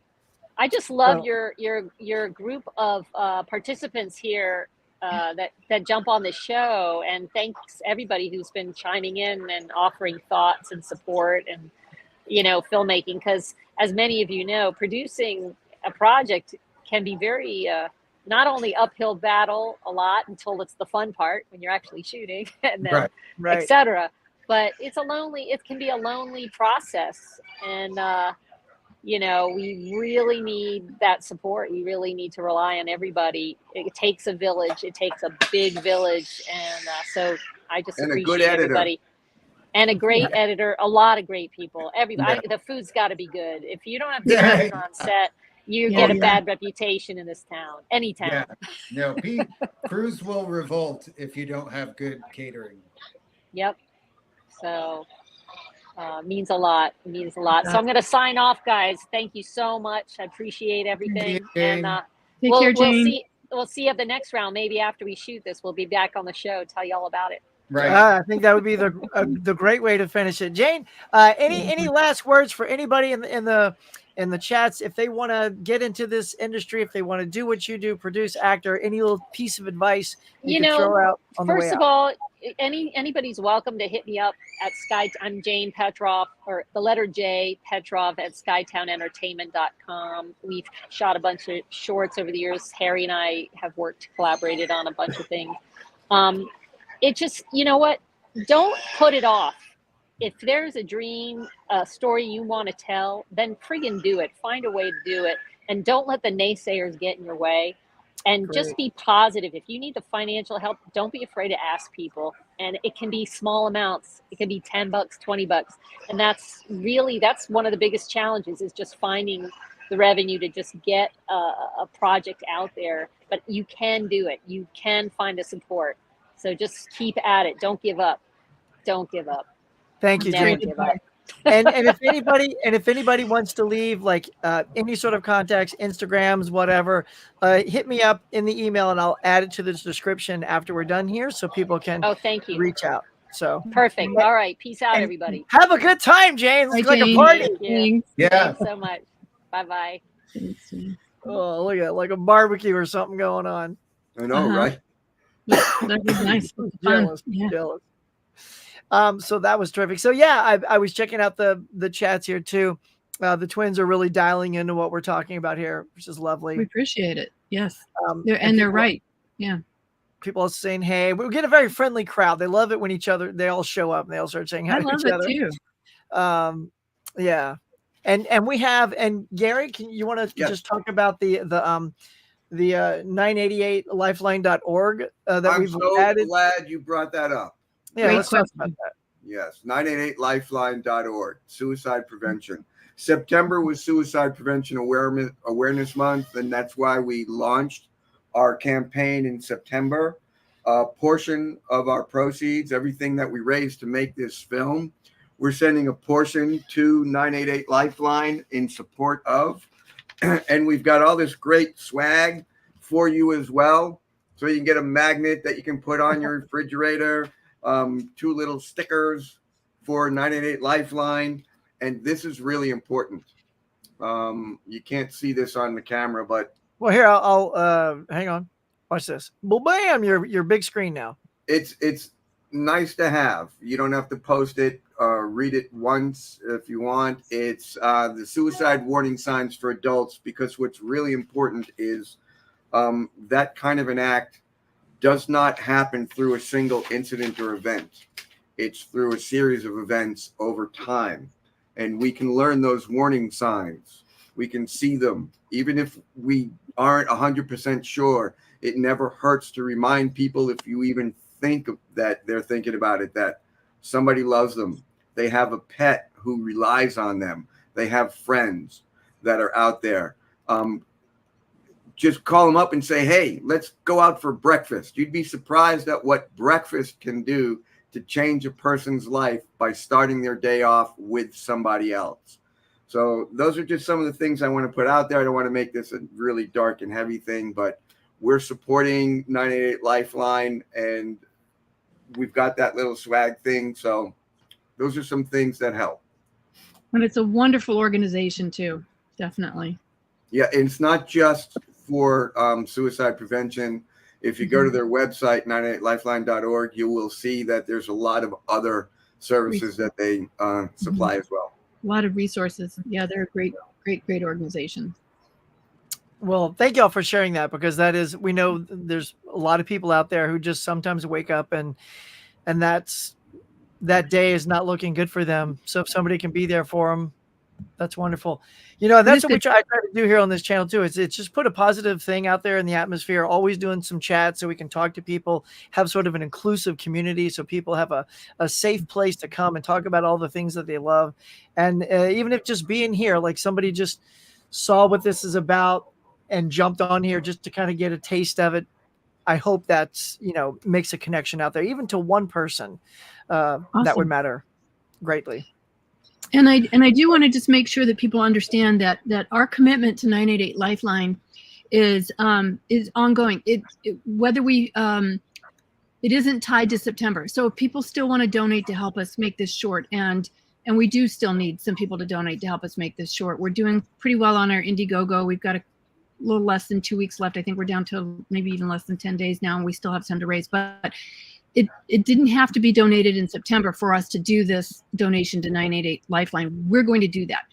I just love So- your group of participants here that jump on the show, and thanks everybody who's been chiming in and offering thoughts and support and filmmaking, because as many of you know, producing a project can be very not only uphill battle a lot until it's the fun part when you're actually shooting and then Right. etc. But it can be a lonely process, and we really need that support. We really need to rely on everybody. It takes a village. It takes a big village, and so I just And a appreciate good editor. everybody. And a great editor, a lot of great people. Everybody, Yeah. the food's got to be good. If you don't have good food on set, you get a bad reputation in this town, any town. Yeah, no, crews will revolt if you don't have good catering. Yep. So means a lot. It means a lot. So I'm going to sign off, guys. Thank you so much. I appreciate everything. And Take care, Jane. we'll see you at the next round. Maybe after we shoot this, we'll be back on the show, tell you all about it. Right. I think that would be the great way to finish it. Jane, any last words for anybody in the chats if they want to get into this industry, if they want to do what you do, produce, actor, any little piece of advice you can throw out on the way first of out? all, anybody's welcome to hit me up at Sky. I'm Jane Petrov, or the letter J, Petrov at skytownentertainment.com. We've shot a bunch of shorts over the years. Harry and I have collaborated on a bunch of things. It just, you know what? Don't put it off. If there's a dream, a story you want to tell, then friggin' do it. Find a way to do it. And don't let the naysayers get in your way. And just be positive. If you need the financial help, don't be afraid to ask people. And it can be small amounts. It can be $10, $20. And that's one of the biggest challenges, is just finding the revenue to just get a project out there. But you can do it. You can find the support. So just keep at it. Don't give up. Don't give up. Thank you, Never Jane. give up. and if anybody wants to leave like any sort of contacts, Instagrams, whatever, hit me up in the email and I'll add it to this description after we're done here, so people can thank you. reach out. So Perfect. All right. Peace out, everybody. Have a good time, Jane. It's like Jane. a party. Thank you. Yeah. Thanks so much. Bye-bye. Oh, look at it, like a barbecue or something going on. I know, right? That was nice. Jealous. Yeah. Jealous. So that was terrific. So yeah, I was checking out the chats here too. The twins are really dialing into what we're talking about here, which is lovely. We appreciate it. Yes. They're right. Yeah. People are saying, hey, we get a very friendly crowd. They love it when they all show up and they all start saying hi I to love each it other. too. Yeah. And we have, and Gary, you want to just talk about the 988lifeline.org that I'm we've so added? glad you brought that up. Yeah, Great let's talk question. about that. Yes, 988lifeline.org, suicide prevention. September was Suicide Prevention Awareness Month, and that's why we launched our campaign in September. A portion of our proceeds, everything that we raised to make this film, we're sending a portion to 988 Lifeline in support of. And we've got all this great swag for you as well. So you can get a magnet that you can put on your refrigerator, 2 little stickers for 988 Lifeline. And this is really important. You can't see this on the camera, but Well, here I'll hang on. Watch this. Well, bam! Your big screen now. it's nice to have. You don't have to post it. Read it once if you want. It's the suicide warning signs for adults, because what's really important is that kind of an act does not happen through a single incident or event. It's through a series of events over time. And we can learn those warning signs. We can see them. Even if we aren't 100% sure, it never hurts to remind people, if you even think that they're thinking about it, that somebody loves them. They have a pet who relies on them. They have friends that are out there. Just call them up and say, hey, let's go out for breakfast. You'd be surprised at what breakfast can do to change a person's life by starting their day off with somebody else. So those are just some of the things I want to put out there. I don't want to make this a really dark and heavy thing, but we're supporting 988 Lifeline, and we've got that little swag thing. So those are some things that help. And it's a wonderful organization too. Definitely. Yeah, and it's not just for suicide prevention. If you go to their website, 988lifeline.org, you will see that there's a lot of other services that they supply as well. A lot of resources. Yeah, they're a great organization. Well, thank y'all for sharing that, because we know there's a lot of people out there who just sometimes wake up and that day is not looking good for them. So if somebody can be there for them, that's wonderful. That's what I try to do here on this channel too. It's just put a positive thing out there in the atmosphere, always doing some chat so we can talk to people, have sort of an inclusive community, so people have a safe place to come and talk about all the things that they love. And even if just being here, like somebody just saw what this is about and jumped on here just to kind of get a taste of it, I hope that's, makes a connection out there, even to one person. Awesome. That would matter greatly. And I do want to just make sure that people understand that our commitment to 988 Lifeline is ongoing. Whether we it isn't tied to September. So if people still want to donate to help us make this short, and we do still need some people to donate to help us make this short. We're doing pretty well on our Indiegogo. We've got a little less than 2 weeks left. I think we're down to maybe even less than 10 days now, and we still have some to raise. But it didn't have to be donated in September for us to do this donation to 988 Lifeline. We're going to do that.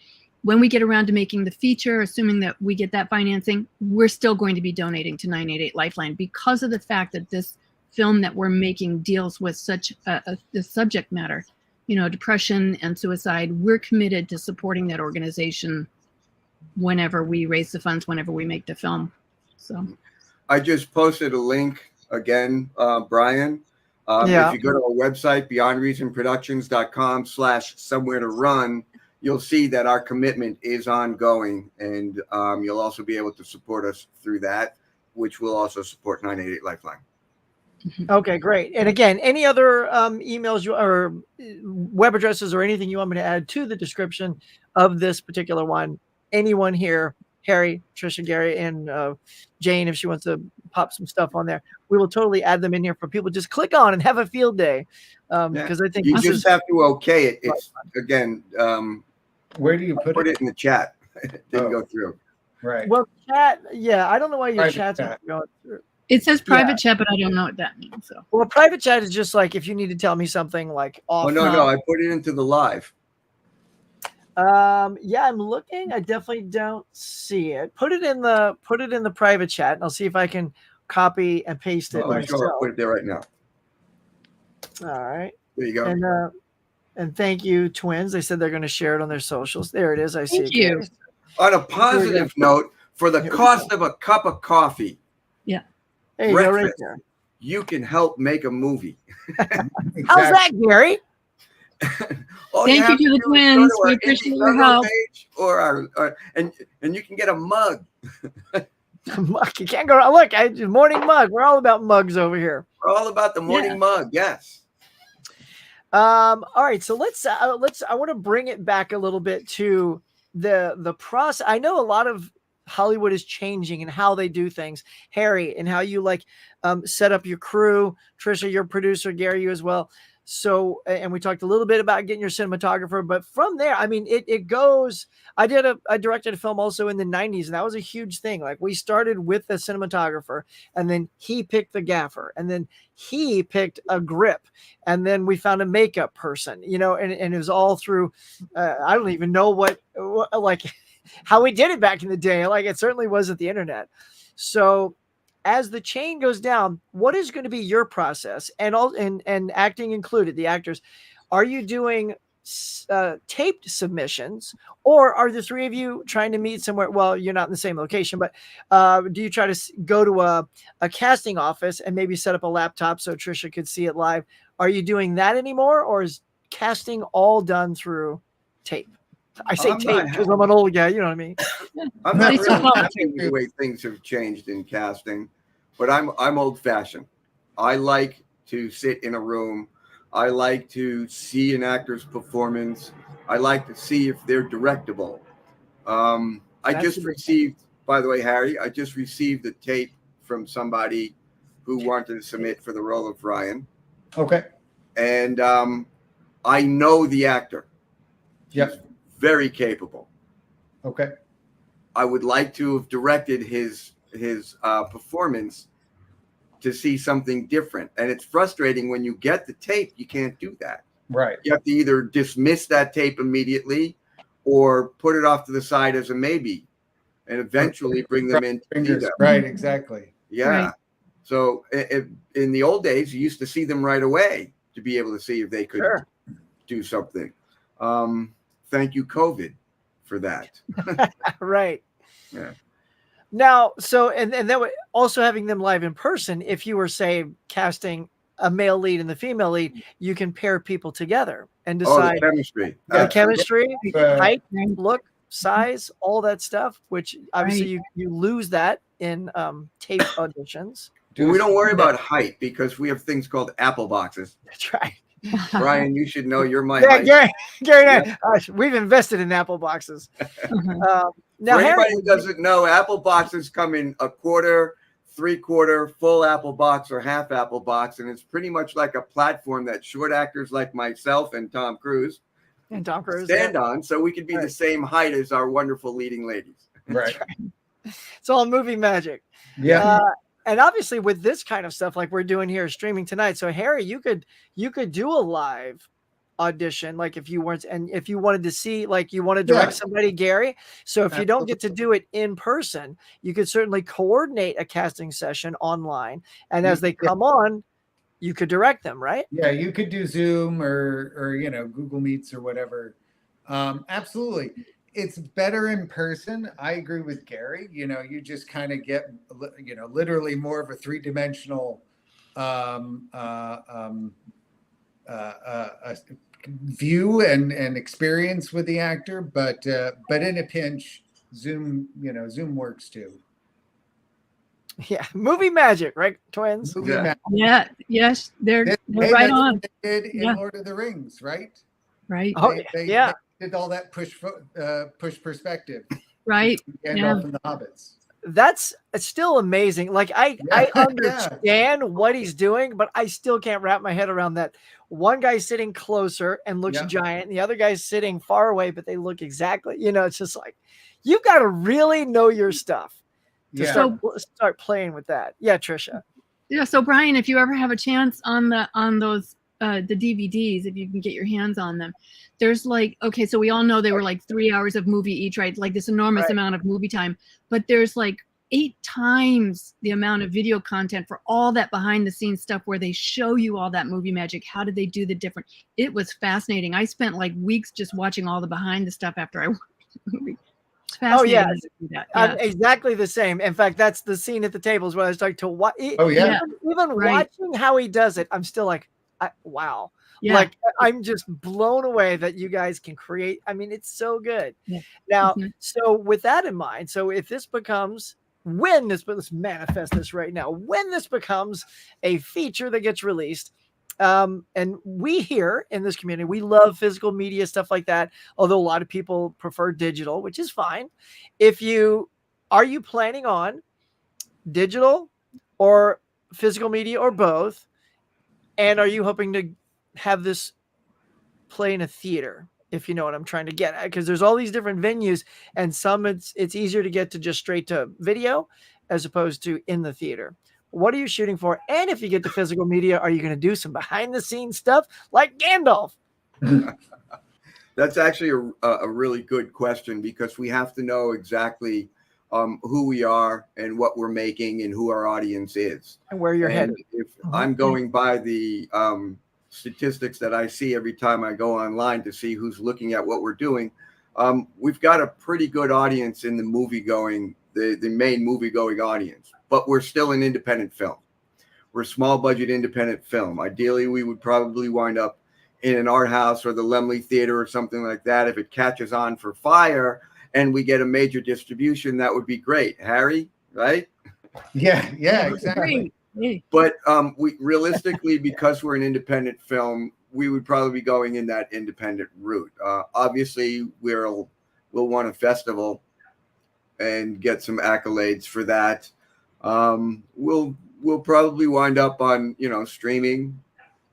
When we get around to making the feature, assuming that we get that financing, we're still going to be donating to 988 Lifeline because of the fact that this film that we're making deals with such a subject matter, you know, depression and suicide. We're committed to supporting that organization whenever we raise the funds, whenever we make the film. So I just posted a link again, Brian. If you go to our website, beyondreasonproductions.com/somewhere to run, you'll see that our commitment is ongoing, and you'll also be able to support us through that, which will also support 988 Lifeline. Okay, great. And again, any other emails or web addresses or anything you want me to add to the description of this particular one, anyone here, Harry, Trisha, Gary, and Jane, if she wants to pop some stuff on there, we will totally add them in here for people. Just click on and have a field day. Because I think you just have to okay it. It's again, where do you put it in the chat? It didn't go through. Right. Well, chat, yeah, I don't know why your Private chat's chat. not going through. it says private chat, but I don't know what that means. So Well, a private chat is just like if you need to tell me something like off. Oh no, I put it into the live. Yeah, I'm looking. I definitely don't see it. Put it in the private chat, and I'll see if I can copy and paste it myself. Sure, I'll put it there right now. All right. There you go. And thank you, twins. They said they're going to share it on their socials. There it is. I see it. Thank you. On a positive note, for the cost of a cup of coffee, there you go, right there. You can help make a movie. Exactly. How's that, Gary? Thank you to the twins. We appreciate your help. And you can get a mug. Mug. You can't go. Look, morning mug. We're all about mugs over here. We're all about the morning mug. Yes. All right. So let's. I want to bring it back a little bit to the process. I know a lot of Hollywood is changing and how they do things. Harry, and how you like set up your crew. Trisha, your producer. Gary, you as well. So, and we talked a little bit about getting your cinematographer, but from there, I mean, it goes. I directed a film also in the 90s, and that was a huge thing. Like, we started with the cinematographer, and then he picked the gaffer, and then he picked a grip, and then we found a makeup person, you know, and it was all through. I don't even know what like how we did it back in the day. Like, it certainly wasn't the internet. So as the chain goes down, what is going to be your process? And acting included, the actors, are you doing taped submissions, or are the three of you trying to meet somewhere? Well, you're not in the same location, but do you try to go to a casting office and maybe set up a laptop so Trisha could see it live? Are you doing that anymore, or is casting all done through tape? I say tape because I'm an old guy. You know what I mean? I'm not really happy with the way things have changed in casting, but I'm old fashioned. I like to sit in a room. I like to see an actor's performance. I like to see if they're directable. I just received, by the way, Harry, I just received a tape from somebody who wanted to submit for the role of Ryan. Okay. And I know the actor. Yes. Very capable. Okay. I would like to have directed his performance to see something different. And it's frustrating when you get the tape, you can't do that. Right. You have to either dismiss that tape immediately or put it off to the side as a maybe and eventually bring them in. Right, exactly. Yeah. Right. So in the old days, you used to see them right away to be able to see if they could do something. Thank you, COVID, for that. Right. Yeah. Now, so and then also having them live in person. If you were, say, casting a male lead and the female lead, you can pair people together and decide the chemistry, height, look, size, all that stuff. Which obviously you lose that in tape auditions. We don't worry about height because we have things called apple boxes. That's right. Brian, you should know you're my height. Gary, we've invested in apple boxes. Now, for anybody Harry, who doesn't know, apple boxes come in a quarter, 3/4, full apple box, or half apple box, and it's pretty much like a platform that short actors like myself and Tom Cruise stand on, so we could be the same height as our wonderful leading ladies. Right. It's all movie magic. Yeah. And obviously with this kind of stuff like we're doing here streaming tonight. So Harry, you could do a live audition, like if you weren't, and if you wanted to see, like you want to direct somebody, Gary. So if you don't get to do it in person, you could certainly coordinate a casting session online. And as they come on, you could direct them, right? Yeah, you could do Zoom or Google Meets or whatever. Absolutely. It's better in person. I agree with Gary. You just kind of get, literally more of a three-dimensional view and experience with the actor. But in a pinch, Zoom works too. Yeah, movie magic, right, twins? Movie magic. Yeah, yes, they're right on. What they did in Lord of the Rings, right? Right. Oh, They did all that push perspective. Right. Gandalf and the hobbits. That's still amazing. Like I understand what he's doing, but I still can't wrap my head around that. One guy's sitting closer and looks giant, and the other guy's sitting far away, but they look exactly, it's just like, you've got to really know your stuff to start playing with that. Yeah, Trisha. Yeah. So Brian, if you ever have a chance on those the DVDs, if you can get your hands on them, there's like, okay, so we all know they were like 3 hours of movie each, right? Like this enormous amount of movie time, but there's like 8 times the amount of video content for all that behind the scenes stuff where they show you all that movie magic. How did they do the different? It was fascinating. I spent like weeks just watching all the behind the stuff after I watched the movie. Oh yeah, I'm exactly the same. In fact, that's the scene at the table is when I start to watch. Oh yeah, even watching how he does it, I'm still like, wow. Yeah. Like I'm just blown away that you guys can create. I mean, it's so good. Yeah. Now, so with that in mind, so if this becomes, let's manifest this right now, when this becomes a feature that gets released, and we here in this community, we love physical media, stuff like that. Although a lot of people prefer digital, which is fine. Are you planning on digital or physical media or both? And are you hoping to have this play in a theater, if you know what I'm trying to get at? Because there's all these different venues, and some it's easier to get to just straight to video as opposed to in the theater. What are you shooting for? And if you get to physical media, are you going to do some behind the scenes stuff like Gandalf? That's actually a really good question, because we have to know exactly who we are and what we're making and who our audience is. And where you're headed. If I'm going by the statistics that I see every time I go online to see who's looking at what we're doing, we've got a pretty good audience in the the main movie going audience, but we're still an independent film. We're a small budget independent film. Ideally, we would probably wind up in an art house or the Laemmle Theater or something like that. If it catches on for fire and we get a major distribution, that would be great. Harry, right? Yeah, exactly. But we realistically, because we're an independent film, we would probably be going in that independent route. Obviously, we'll want a festival and get some accolades for that. We'll probably wind up on streaming.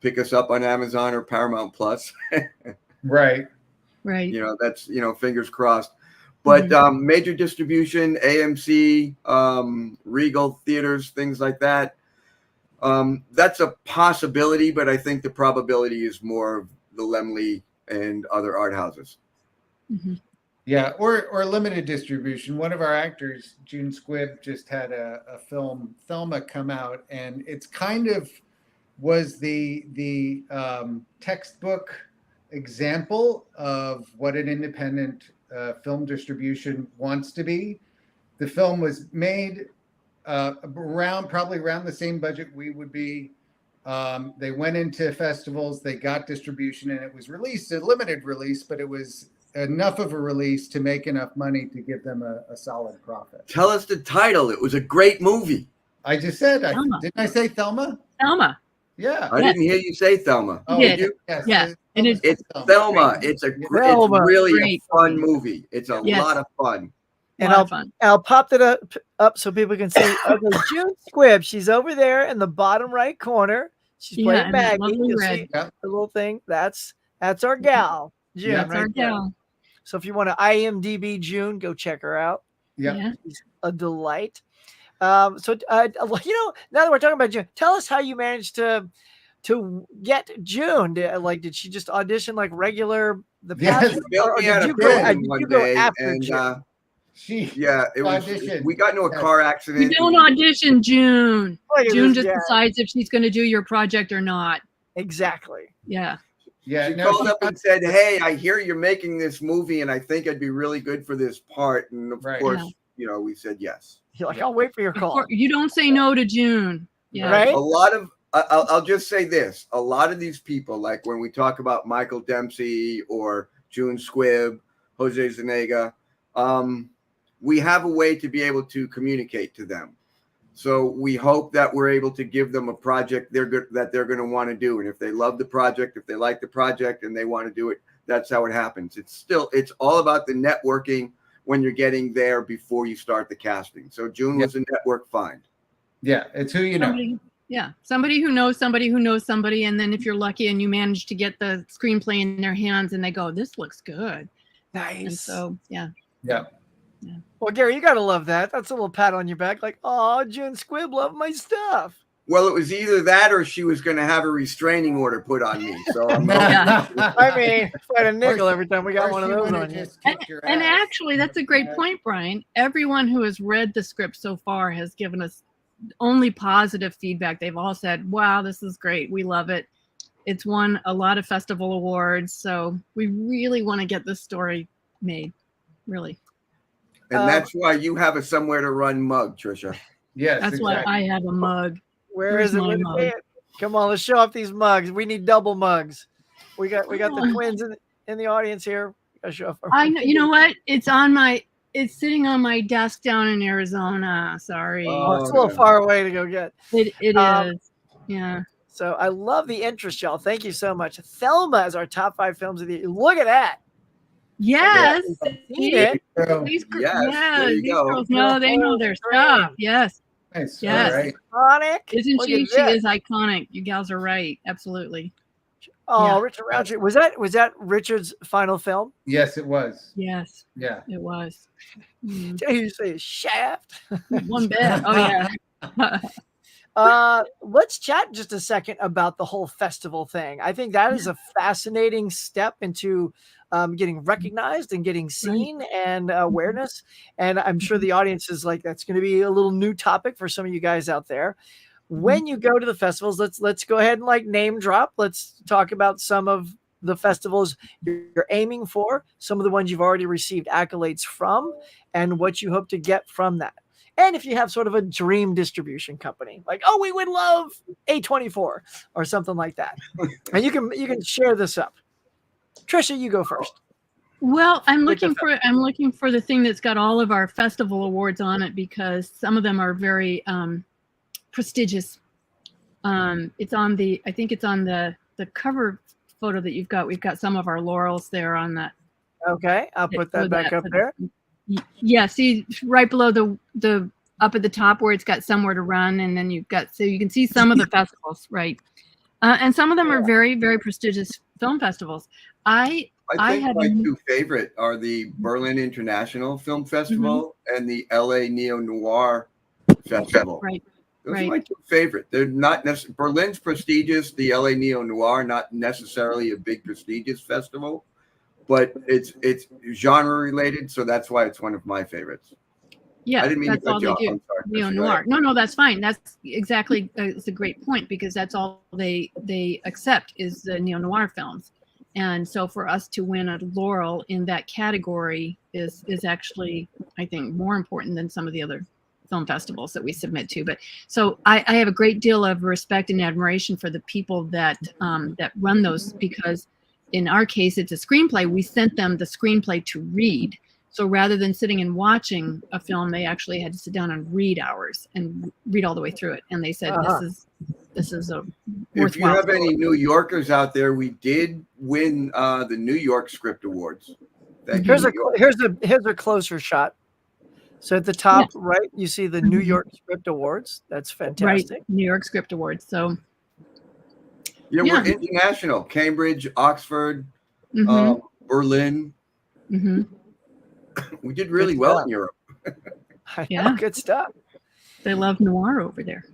Pick us up on Amazon or Paramount Plus. Right. That's fingers crossed. But major distribution, AMC, Regal theaters, things like that. That's a possibility, but I think the probability is more of the Laemmle and other art houses. Mm-hmm. Yeah, or limited distribution. One of our actors, June Squibb, just had a film, Thelma, come out, and it's kind of was the textbook example of what an independent film distribution wants to be. The film was made probably around the same budget we would be. They went into festivals, they got distribution, and it was released, a limited release, but it was enough of a release to make enough money to give them a solid profit. Tell us the title. It was a great movie. I just said, didn't I say Thelma? Thelma. Yeah. I didn't hear you say Thelma. Oh, did. you? Yes. Yeah. It's Thelma. It's it's really a fun movie. It's a lot of fun. And I'll pop it up so people can see. Okay, June Squibb, she's over there in the bottom right corner. She's playing Maggie. You'll see the little thing. That's our gal, June. That's our gal. So if you want to IMDb June, go check her out. Yeah. She's a delight. So you know, now that we're talking about June, tell us how you managed to get June. Did she just audition like regular the Yes. past, Built or me out did of you go? prison Did one you go day, after and June? She it was. auditioned. We got into a Yes. car You accident. don't audition June. Look at June this just guy. decides if she's going to do your project or not. Exactly. Yeah. Yeah, She no, called she up and said, "Hey, I hear you're making this movie, and I think I'd be really good for this part." And of Right. course, Yeah. you know, we said yes. You're like, I'll wait for your Of call. course, you don't say no to June. Yeah. Right? A lot of I'll just say this: a lot of these people, like when we talk about Michael Dempsey or June Squibb, Jose Zanega, we have a way to be able to communicate to them. So we hope that we're able to give them a project that they're going to want to do. And if they love the project, if they like the project and they want to do it, that's how it happens. It's all about the networking when you're getting there before you start the casting. So June was a network find. Yeah, it's who you know. Somebody who knows somebody who knows somebody. And then if you're lucky and you manage to get the screenplay in their hands and they go, this looks good. Nice. And so, yeah. Well, Gary, you gotta love that. That's a little pat on your back, like, oh, June Squibb loved my stuff. Well, it was either that or she was going to have a restraining order put on me. So I'm I mean, if I had a nickel every time we got one of those on you. And actually, that's a great point, Brian. Everyone who has read the script so far has given us only positive feedback. They've all said, wow, this is great. We love it. It's won a lot of festival awards. So we really want to get this story made. Really. And that's why you have a Somewhere to Run mug, Trisha. Yes. That's why I have a mug. Where's my it? mug? Come on, let's show off these mugs. We need double mugs. We got the twins in the audience here. Show off I know. You know what? It's sitting on my desk down in Arizona. Sorry. Oh, it's a little far away to go get. It is. Yeah. So I love the interest, y'all. Thank you so much. Thelma is our top 5 films of the year. Look at that. Yes. It. These Yes, girls know, they know their stuff. Yes. Nice. Yes. All right. Iconic. Isn't Look she? at She that. is iconic. You gals are right. Absolutely. Oh, Yeah. Richard Roundtree. Was that Richard's final film? Yes, it was. Yes. Yeah. It was. Mm. Did you say Shaft? One bit. Oh yeah. Let's chat just a second about the whole festival thing. I think that is a fascinating step into getting recognized and getting seen and awareness. And I'm sure the audience is like, that's going to be a little new topic for some of you guys out there. When you go to the festivals, let's go ahead and like name drop. Let's talk about some of the festivals you're aiming for, some of the ones you've already received accolades from, and what you hope to get from that. And if you have sort of a dream distribution company, like, oh, we would love A24 or something like that. And you can share this up. Trisha, you go first. Well, I'm looking for the thing that's got all of our festival awards on it, because some of them are very prestigious. It's on the, I think it's on the cover photo that you've got. We've got some of our laurels there on that. Okay, I'll put that back up there. Yeah, see right below the up at the top where it's got Somewhere to Run, and then you've got, so you can see some of the festivals, right? And some of them are very, very prestigious film festivals. I think my 2 favorite are the Berlin International Film Festival and the LA Neo Noir Festival. Right. Those are my 2 favorite. They're not necessarily, Berlin's prestigious, the LA Neo Noir not necessarily a big prestigious festival, but it's genre related, so that's why it's one of my favorites. Yeah, I didn't mean that's to cut all you they off. do. I'm sorry, Neo noir. No, that's fine. That's exactly. It's a great point, because that's all they accept is the neo noir films, and so for us to win a laurel in that category is actually, I think, more important than some of the other film festivals that we submit to. But so I have a great deal of respect and admiration for the people that run those, because in our case it's a screenplay. We sent them the screenplay to read. So rather than sitting and watching a film, they actually had to sit down and read ours and read all the way through it. And they said, this is a worthwhile. If you have any New Yorkers out there, we did win the New York Script Awards. Here's a closer shot. So at the top right, you see the New York Script Awards. That's fantastic. Right, New York Script Awards. So we're international. Cambridge, Oxford, Berlin. Mm-hmm. We did really well in Europe. I know, good stuff. They love noir over there.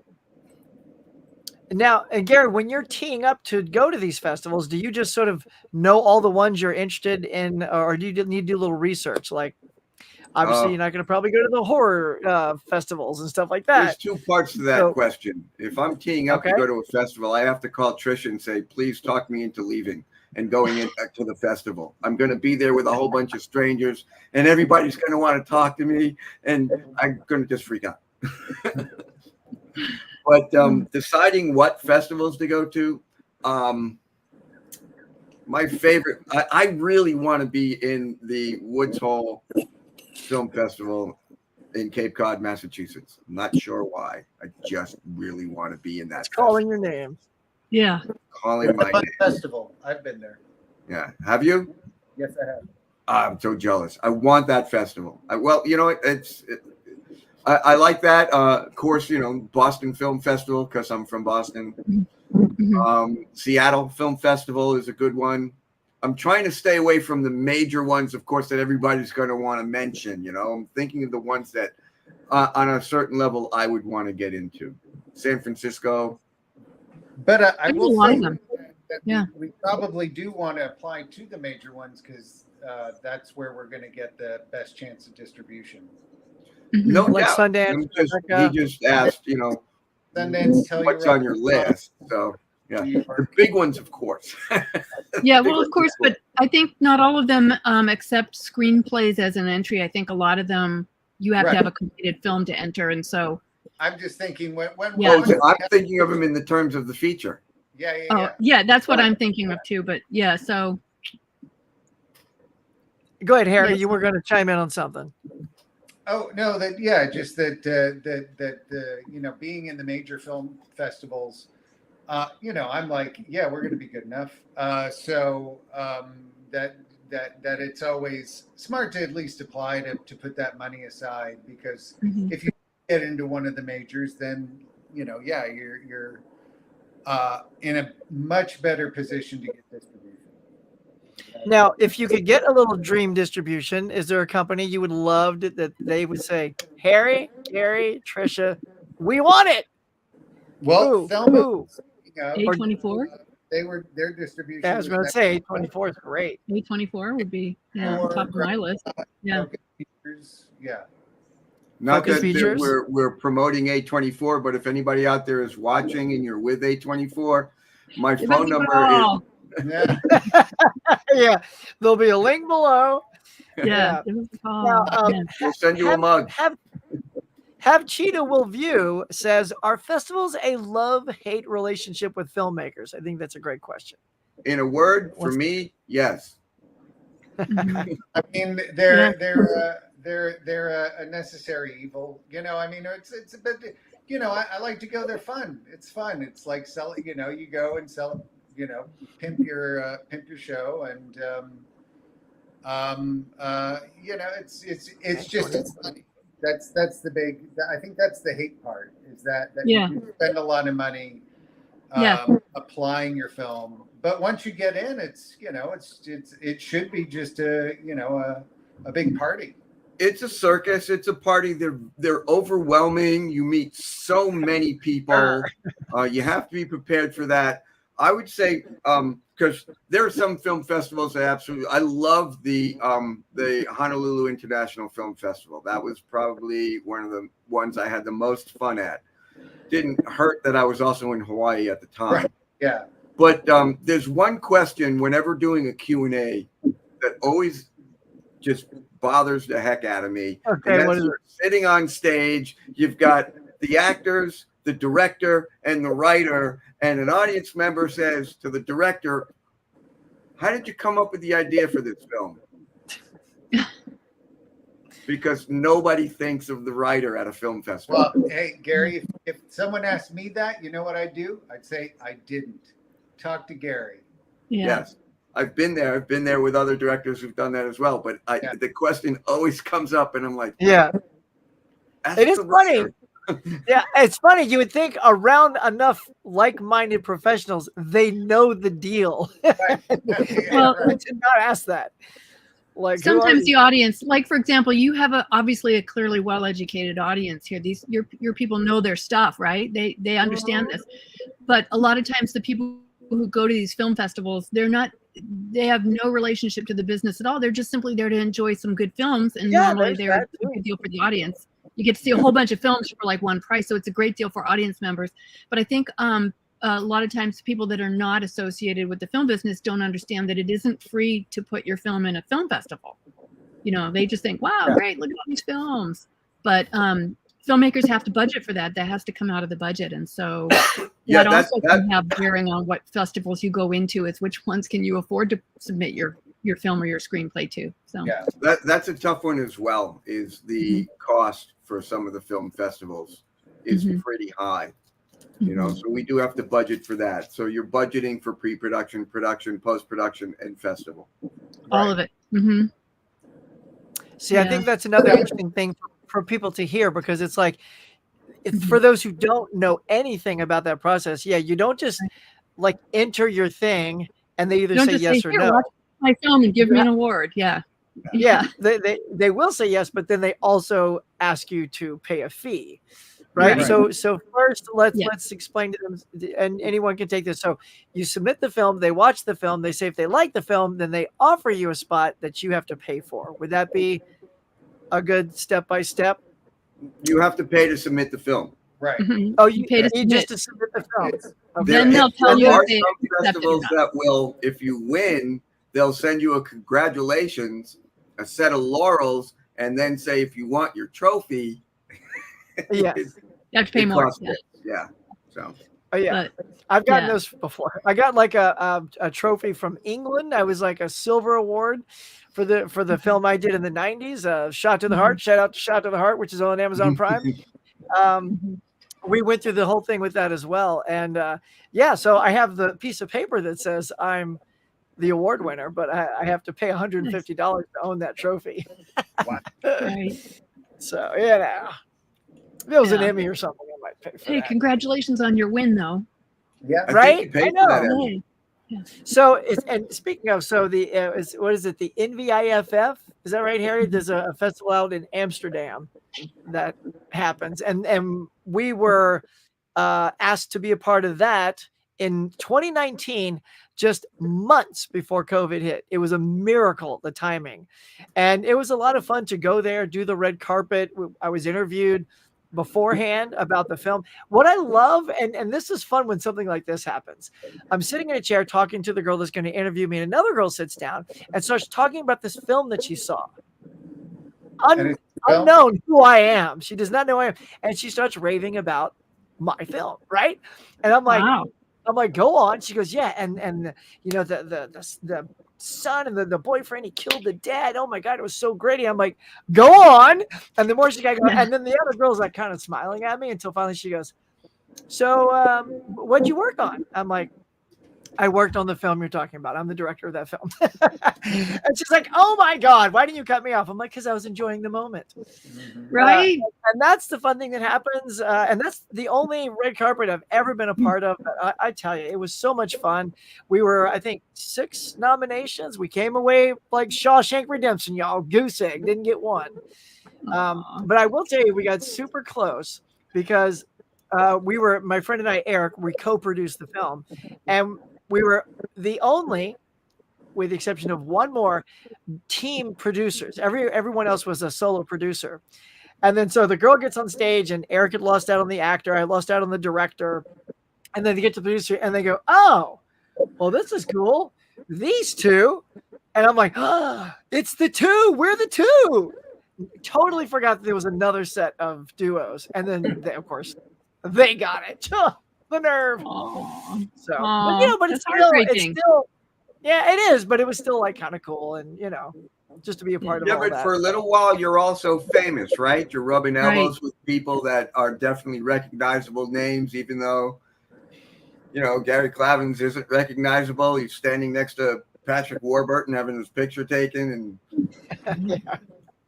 Now, and Gary, when you're teeing up to go to these festivals, do you just sort of know all the ones you're interested in, or do you need to do a little research? Like, obviously, you're not going to probably go to the horror festivals and stuff like that. There's two parts to that question. If I'm teeing up to go to a festival, I have to call Trisha and say, please talk me into leaving and going in to the festival. I'm going to be there with a whole bunch of strangers, and everybody's going to want to talk to me, and I'm going to just freak out. But deciding what festivals to go to, my favorite, I really want to be in the Woods Hole Film Festival in Cape Cod, Massachusetts. I'm not sure why. I just really want to be in that. It's calling your name. Yeah. Calling my name. Festival. I've been there. Yeah. Have you? Yes, I have. I'm so jealous. I want that festival. Well, you know, I like that. Of course, you know, Boston Film Festival, because I'm from Boston. Seattle Film Festival is a good one. I'm trying to stay away from the major ones, of course, that everybody's going to want to mention. You know, I'm thinking of the ones that on a certain level I would want to get into. San Francisco. But I will say that we probably do want to apply to the major ones because that's where we're going to get the best chance of distribution. No like doubt. Sundance. He just asked, you know, Sundance, what's on your list. So, yeah, the big ones, of course. Yeah, well, of course, but I think not all of them accept screenplays as an entry. I think a lot of them you have to have a completed film to enter, and so. I'm just thinking when I'm thinking of them in the terms of the feature. Yeah, that's what I'm thinking of too. But yeah, so. Go ahead, Harry. You were going to chime in on something. Oh no, just that you know, being in the major film festivals, you know, I'm like, yeah, we're going to be good enough. So that it's always smart to at least apply to put that money aside, because if you get into one of the majors, then you know, yeah, you're in a much better position to get distribution. Now, if you could get a little dream distribution, is there a company you would love that they would say, Harry, Gary, Trisha, we want it? Well, Filmmakers, A24. Their distribution. Yeah, I was going to say A24 is great. A24 would be top of my list. Yeah. Yeah. Not that we're promoting A24, but if anybody out there is watching and you're with A24, my phone number is. Yeah, there'll be a link below. Yeah. Now, we'll send you a mug. Have Cheetah Will View says, are festivals a love-hate relationship with filmmakers? I think that's a great question. In a word, for me, yes. I mean, they're a necessary evil. You know, I mean, it's a bit. You know, I like to go. They're fun. It's fun. It's like selling. You know, you go and sell. You know, pimp your show, and you know, it's just funny. That's the big. I think that's the hate part, is that you spend a lot of money applying your film, but once you get in, it's, you know, it should be just a, you know, a big party. It's a circus. It's a party. They're overwhelming. You meet so many people. You have to be prepared for that. I would say, because there are some film festivals that I love the Honolulu International Film Festival. That was probably one of the ones I had the most fun at. Didn't hurt that I was also in Hawaii at the time. Right. Yeah. But there's one question whenever doing a Q&A that always just bothers the heck out of me. Okay, what is it? Sitting on stage, you've got the actors, the director, and the writer, and an audience member says to the director, how did you come up with the idea for this film? Because nobody thinks of the writer at a film festival. Well, hey, Gary, if someone asked me that, you know what I'd do? I'd say I didn't. Talk to Gary. Yeah. Yes. I've been there. I've been there with other directors who've done that as well. But the question always comes up, and I'm like, yeah, it is funny. Yeah, it's funny. You would think around enough like-minded professionals, they know the deal. Well, I did not ask that. Like sometimes the audience, like for example, you have obviously a clearly well-educated audience here. These your people know their stuff, right? They understand this. But a lot of times the people who go to these film festivals, they have no relationship to the business at all. They're just simply there to enjoy some good films, and normally they're a good deal for the audience. You get to see a whole bunch of films for like one price, so it's a great deal for audience members. But I think a lot of times people that are not associated with the film business don't understand that it isn't free to put your film in a film festival. You know, they just think, wow, great, look at all these films. But filmmakers have to budget for that. That has to come out of the budget. And so that also can have bearing on what festivals you go into, is which ones can you afford to submit your film or your screenplay to. So yeah, that's a tough one as well, is the cost for some of the film festivals is pretty high. You know, so we do have to budget for that. So you're budgeting for pre-production, production, post-production, and festival. All of it. See, I think that's another interesting thing for people to hear, because it's like, it's for those who don't know anything about that process. Yeah, you don't just like enter your thing and they either say yes or no. Watch my film and give me an award. Yeah. Yeah, they will say yes, but then they also ask you to pay a fee. Right. So first let's explain to them, and anyone can take this. So you submit the film, they watch the film, they say if they like the film, then they offer you a spot that you have to pay for. Would that be a good step-by-step? You have to pay to submit the film. Right. Oh, you pay just to submit the film. Okay. Then they'll tell you if some festivals that will, if you win, they'll send you a congratulations, a set of laurels, and then say if you want your trophy, you have to pay more. Yeah. So. Oh yeah, I've gotten those before. I got like a trophy from England. I was like a silver award for the film I did in the 90s. Shot to the Heart. Shout out to Shot to the Heart, which is on Amazon Prime. We went through the whole thing with that as well, and so I have the piece of paper that says I'm the award winner, but I have to pay $150 to own that trophy. Right. So if it was an Emmy or something, I might pay for that. Congratulations on your win, though. Yeah, right. I know. Yeah. So and speaking of, so the what is it? The NVIFF, is that right, Harry? There's a festival out in Amsterdam that happens, and we were asked to be a part of that in 2019, just months before COVID hit. It was a miracle, the timing, and it was a lot of fun to go there, do the red carpet. I was interviewed beforehand about the film. What I love, and this is fun when something like this happens. I'm sitting in a chair talking to the girl that's going to interview me, and another girl sits down and starts talking about this film that she saw. Unknown who I am. She does not know who I am. And she starts raving about my film, right? And I'm like, wow. I'm like, go on. She goes, yeah, and you know, the son and the boyfriend, he killed the dad. Oh my God, it was so gritty. I'm like, go on. And the more she got going, and then the other girl's like kind of smiling at me until finally she goes, so what'd you work on? I'm like, I worked on the film you're talking about. I'm the director of that film. And she's like, oh my God, why didn't you cut me off? I'm like, because I was enjoying the moment. Right. And that's the fun thing that happens. And that's the only red carpet I've ever been a part of. I tell you, it was so much fun. We were, I think, 6 nominations. We came away like Shawshank Redemption, y'all. Goose egg, didn't get one. But I will tell you, we got super close because my friend and I, Eric, we co-produced the film. And we were the only, with the exception of one more, team producers. Everyone else was a solo producer. And then so the girl gets on stage, and Eric had lost out on the actor. I lost out on the director. And then they get to the producer, and they go, oh, well, this is cool. These two. And I'm like, it's the two. We're the two. Totally forgot that there was another set of duos. And then, of course, they got it. The nerve. Aww. So, but it's still, yeah, it is, but it was still like kind of cool, and just to be a part of all but that. For a little while, you're also famous, right? You're rubbing elbows with people that are definitely recognizable names, even though, Gary Clavins isn't recognizable. He's standing next to Patrick Warburton having his picture taken, and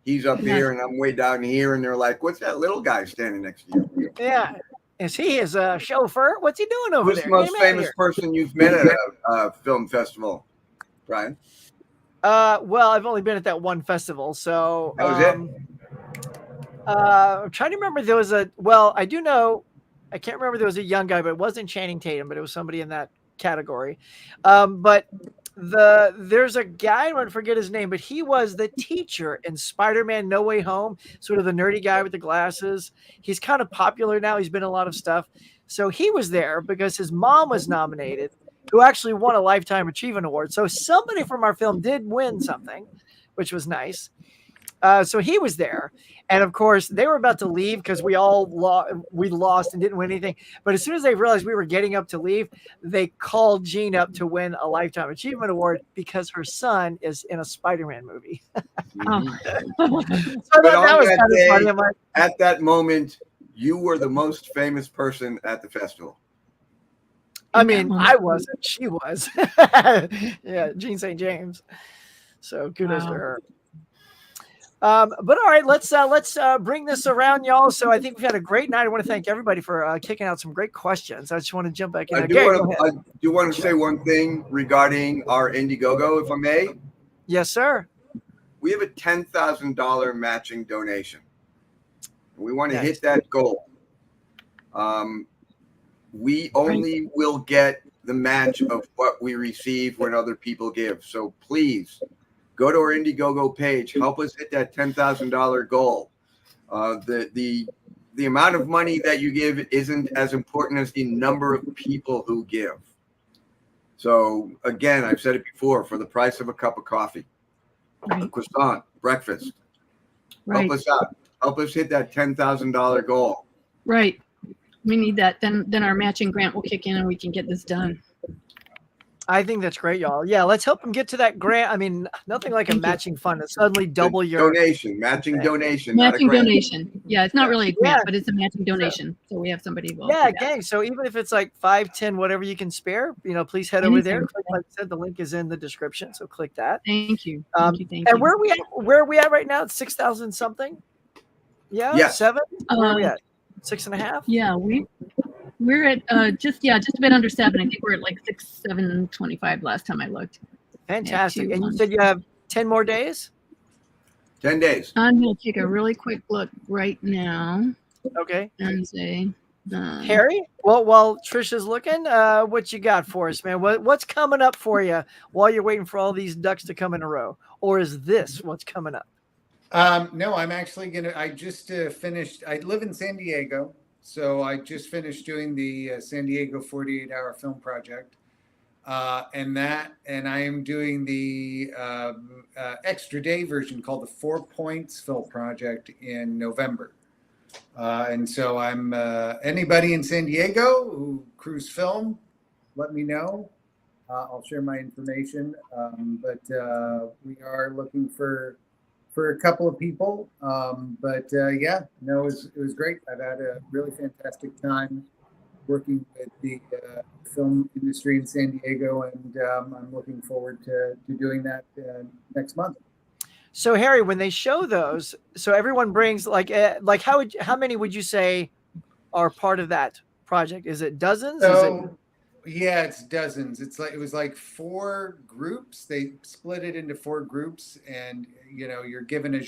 he's up here, and I'm way down here, and they're like, what's that little guy standing next to you? Yeah. Is he his chauffeur? What's he doing over there? Who's the most famous person you've met at a film festival, Brian? Well, I've only been at that one festival, so That was it. I'm trying to remember. There was I do know, I can't remember. There was a young guy, but it wasn't Channing Tatum, but it was somebody in that category. But there's a guy, I don't forget his name, but he was the teacher in Spider-Man No Way Home, sort of the nerdy guy with the glasses. He's kind of popular now. He's been in a lot of stuff. So he was there because his mom was nominated, who actually won a Lifetime Achievement Award. So somebody from our film did win something, which was nice. So he was there, and of course they were about to leave because we lost and didn't win anything. But as soon as they realized we were getting up to leave, they called Jean up to win a Lifetime Achievement Award because her son is in a Spider-Man movie. So that was kind of funny. I'm like, at that moment, you were the most famous person at the festival. I mean, I wasn't. She was. Yeah, Jean St. James. So kudos to her. But all right, let's bring this around, y'all. So I think we've had a great night. I want to thank everybody for kicking out some great questions. I just want to jump back in. I do want to say one thing regarding our Indiegogo, if I may. Yes, sir. We have a $10,000 matching donation. We want to hit that goal. We only will get the match of what we receive when other people give. So please go to our Indiegogo page. Help us hit that $10,000 goal. The amount of money that you give isn't as important as the number of people who give. So again, I've said it before, for the price of a cup of coffee, a croissant, breakfast, help us out. Help us hit that $10,000 goal. Right. We need that. Then our matching grant will kick in and we can get this done. I think that's great, y'all. Yeah, let's help them get to that grant. I mean, nothing like a matching fund to suddenly double your donation. Matching donation. Matching donation. Yeah, it's not really a grant, but it's a matching donation. So we have somebody involved. Yeah, gang. So even if it's like 5, 10, whatever you can spare, please head over there. Click, like I said, the link is in the description. So click that. Thank you. Thank you. And where are we at right now? It's 6,000 something. Yeah. Yes. 7. Where are we at? 6.5. Yeah, we're at just a bit under 7. I think we're at like 6,725 last time I looked. Fantastic. And you said you have 10 more days? 10 days. I'm going to take a really quick look right now. Okay. And say, Harry, well, while Trisha's looking, what you got for us, man? What's coming up for you while you're waiting for all these ducks to come in a row? Or is this what's coming up? No, I'm actually I just finished. I live in San Diego. So I just finished doing the San Diego 48-hour film project, and I am doing the extra day version called the 4 Points Film Project in November. And so I'm anybody in San Diego who crews film, let me know. I'll share my information. But we are looking for a couple of people. It was great. I've had a really fantastic time working with the film industry in San Diego, and I'm looking forward to doing that next month. So Harry, when they show those, so everyone brings how many would you say are part of that project? Is it dozens? Yeah, it's dozens. It was like 4 groups. They split it into 4 groups, and you're given a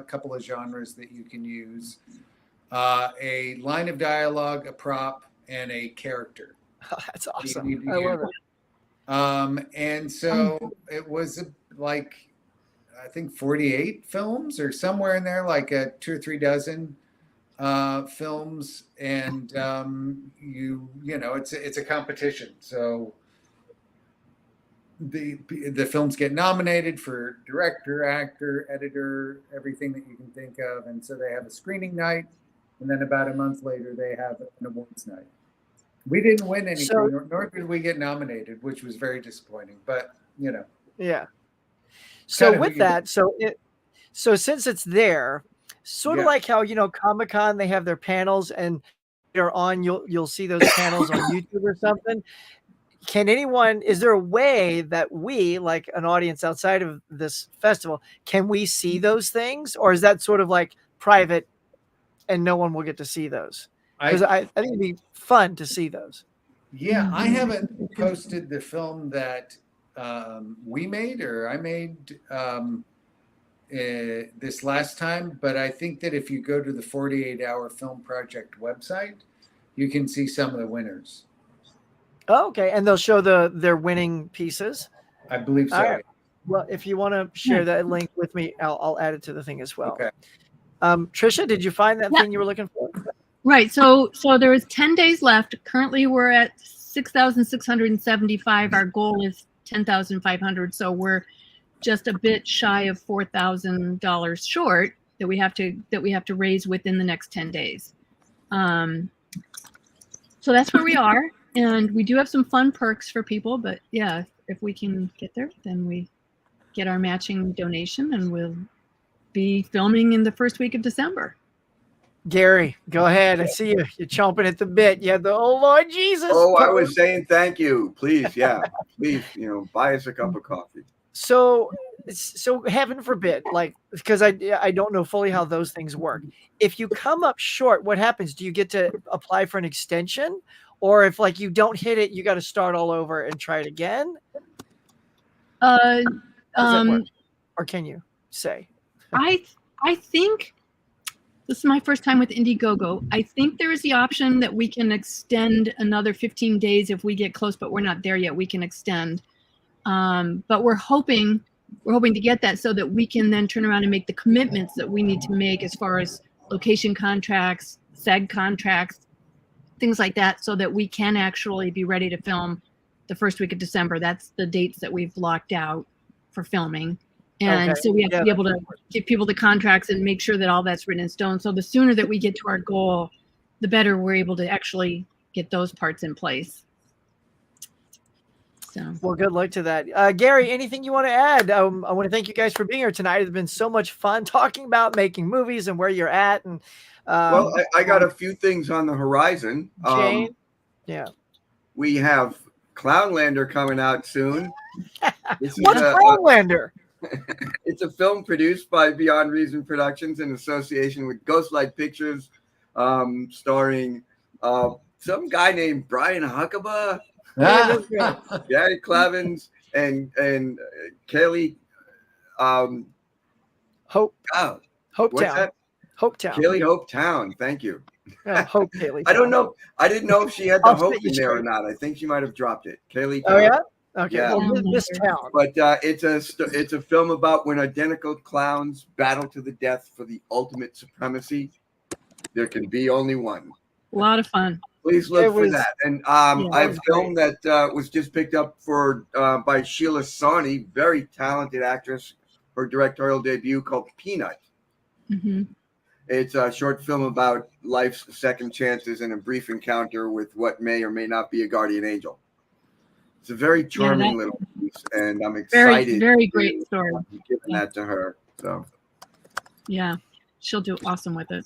couple of genres that you can use, a line of dialogue, a prop, and a character. Oh, that's awesome. I love it. And so it was I think 48 films or somewhere in there, like 2 or 3 dozen films, and it's a competition. So the films get nominated for director, actor, editor, everything that you can think of, and so they have a screening night, and then about a month later they have an awards night. We didn't win anything, nor did we get nominated, which was very disappointing. But yeah. So with that, so since it's there. Sort of like how Comic-Con, they have their panels and they're on. You'll see those panels on YouTube or something. Is there a way that we, like an audience outside of this festival, can we see those things, or is that sort of like private and no one will get to see those? Because I think it'd be fun to see those. Yeah, I haven't posted the film that we made or I made this last time, but I think that if you go to the 48 Hour Film Project website, you can see some of the winners. Oh, okay, and they'll show their winning pieces. I believe so. All right. Well, if you want to share that link with me, I'll add it to the thing as well. Okay. Trisha, did you find that thing you were looking for? Right. So there is 10 days left. Currently, we're at 6,675. Our goal is 10,500. So we're just a bit shy of $4,000 short that we have to raise within the next 10 days. So that's where we are, and we do have some fun perks for people. But yeah, if we can get there, then we get our matching donation, and we'll be filming in the first week of December. Gary, go ahead. I see you. You're chomping at the bit. You have the oh Lord Jesus. Oh, I was saying thank you. Please, yeah. Please, buy us a cup of coffee. So heaven forbid, like, because I don't know fully how those things work. If you come up short, what happens? Do you get to apply for an extension? Or if like you don't hit it, you got to start all over and try it again? Or can you say? I think this is my first time with Indiegogo. I think there is the option that we can extend another 15 days if we get close, but we're not there yet. We can extend, but we're hoping to get that so that we can then turn around and make the commitments that we need to make as far as location contracts, SAG contracts, things like that, so that we can actually be ready to film the first week of December. That's the dates that we've locked out for filming. And so we have to be able to give people the contracts and make sure that all that's written in stone. So the sooner that we get to our goal, the better we're able to actually get those parts in place. So, well, good luck to that. Gary, anything you want to add? I want to thank you guys for being here tonight. It's been so much fun talking about making movies and where you're at. And well, I got a few things on the horizon. Jane, we have Clownlander coming out soon. What's Clownlander? It's a film produced by Beyond Reason Productions in association with Ghostlight Pictures, starring some guy named Brian Huckabee, Gary Clavins, and Kaylee Hopetown. Kaylee Hopetown. Thank you. Hope Kaylee. I don't know. I didn't know if she had the hope in there or not. I think she might have dropped it. Kaylee. Oh yeah. Okay, yeah. well, this town. But it's a film about when identical clowns battle to the death for the ultimate supremacy. There can be only one. A lot of fun. Please look for that. And I have a film that was just picked up by Sheila Sarney, very talented actress, her directorial debut called Peanut. Mm-hmm. It's a short film about life's second chances and a brief encounter with what may or may not be a guardian angel. It's a very charming little piece, and I'm excited. Very great story. Giving that to her. So, yeah, she'll do awesome with it.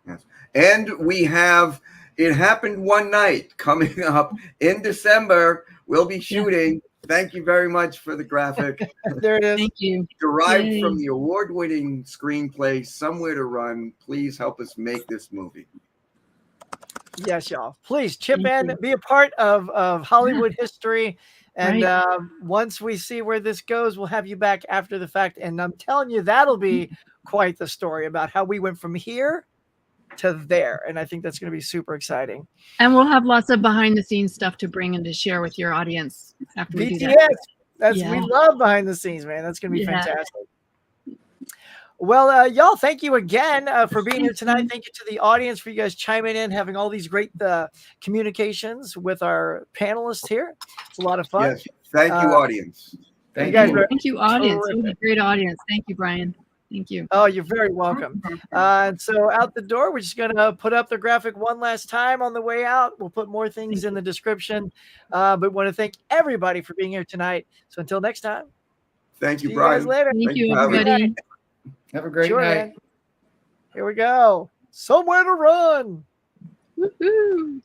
Yes, and we have It Happened One Night coming up in December. We'll be shooting. Thank you very much for the graphic. There it is. Thank you. Derived from the award-winning screenplay Somewhere to Run. Please help us make this movie. Yes, y'all. Please chip in, be a part of Hollywood history. And once we see where this goes, we'll have you back after the fact. And I'm telling you, that'll be quite the story about how we went from here to there. And I think that's going to be super exciting. And we'll have lots of behind the scenes stuff to bring and to share with your audience after we do that. We love behind the scenes, man. That's going to be fantastic. Well, y'all, thank you again for being here tonight. Thank you to the audience for you guys chiming in, having all these great communications with our panelists here. It's a lot of fun. Yes. Thank you, audience. Thank you, audience. It was a great audience. Thank you, Brian. Thank you. Oh, you're very welcome. And so out the door, we're just going to put up the graphic one last time on the way out. We'll put more things in the description. But want to thank everybody for being here tonight. So until next time. Thank you, Brian. See you guys later. Thank you, everybody. Have a great night. Man. Here we go. Somewhere to Run. Woohoo.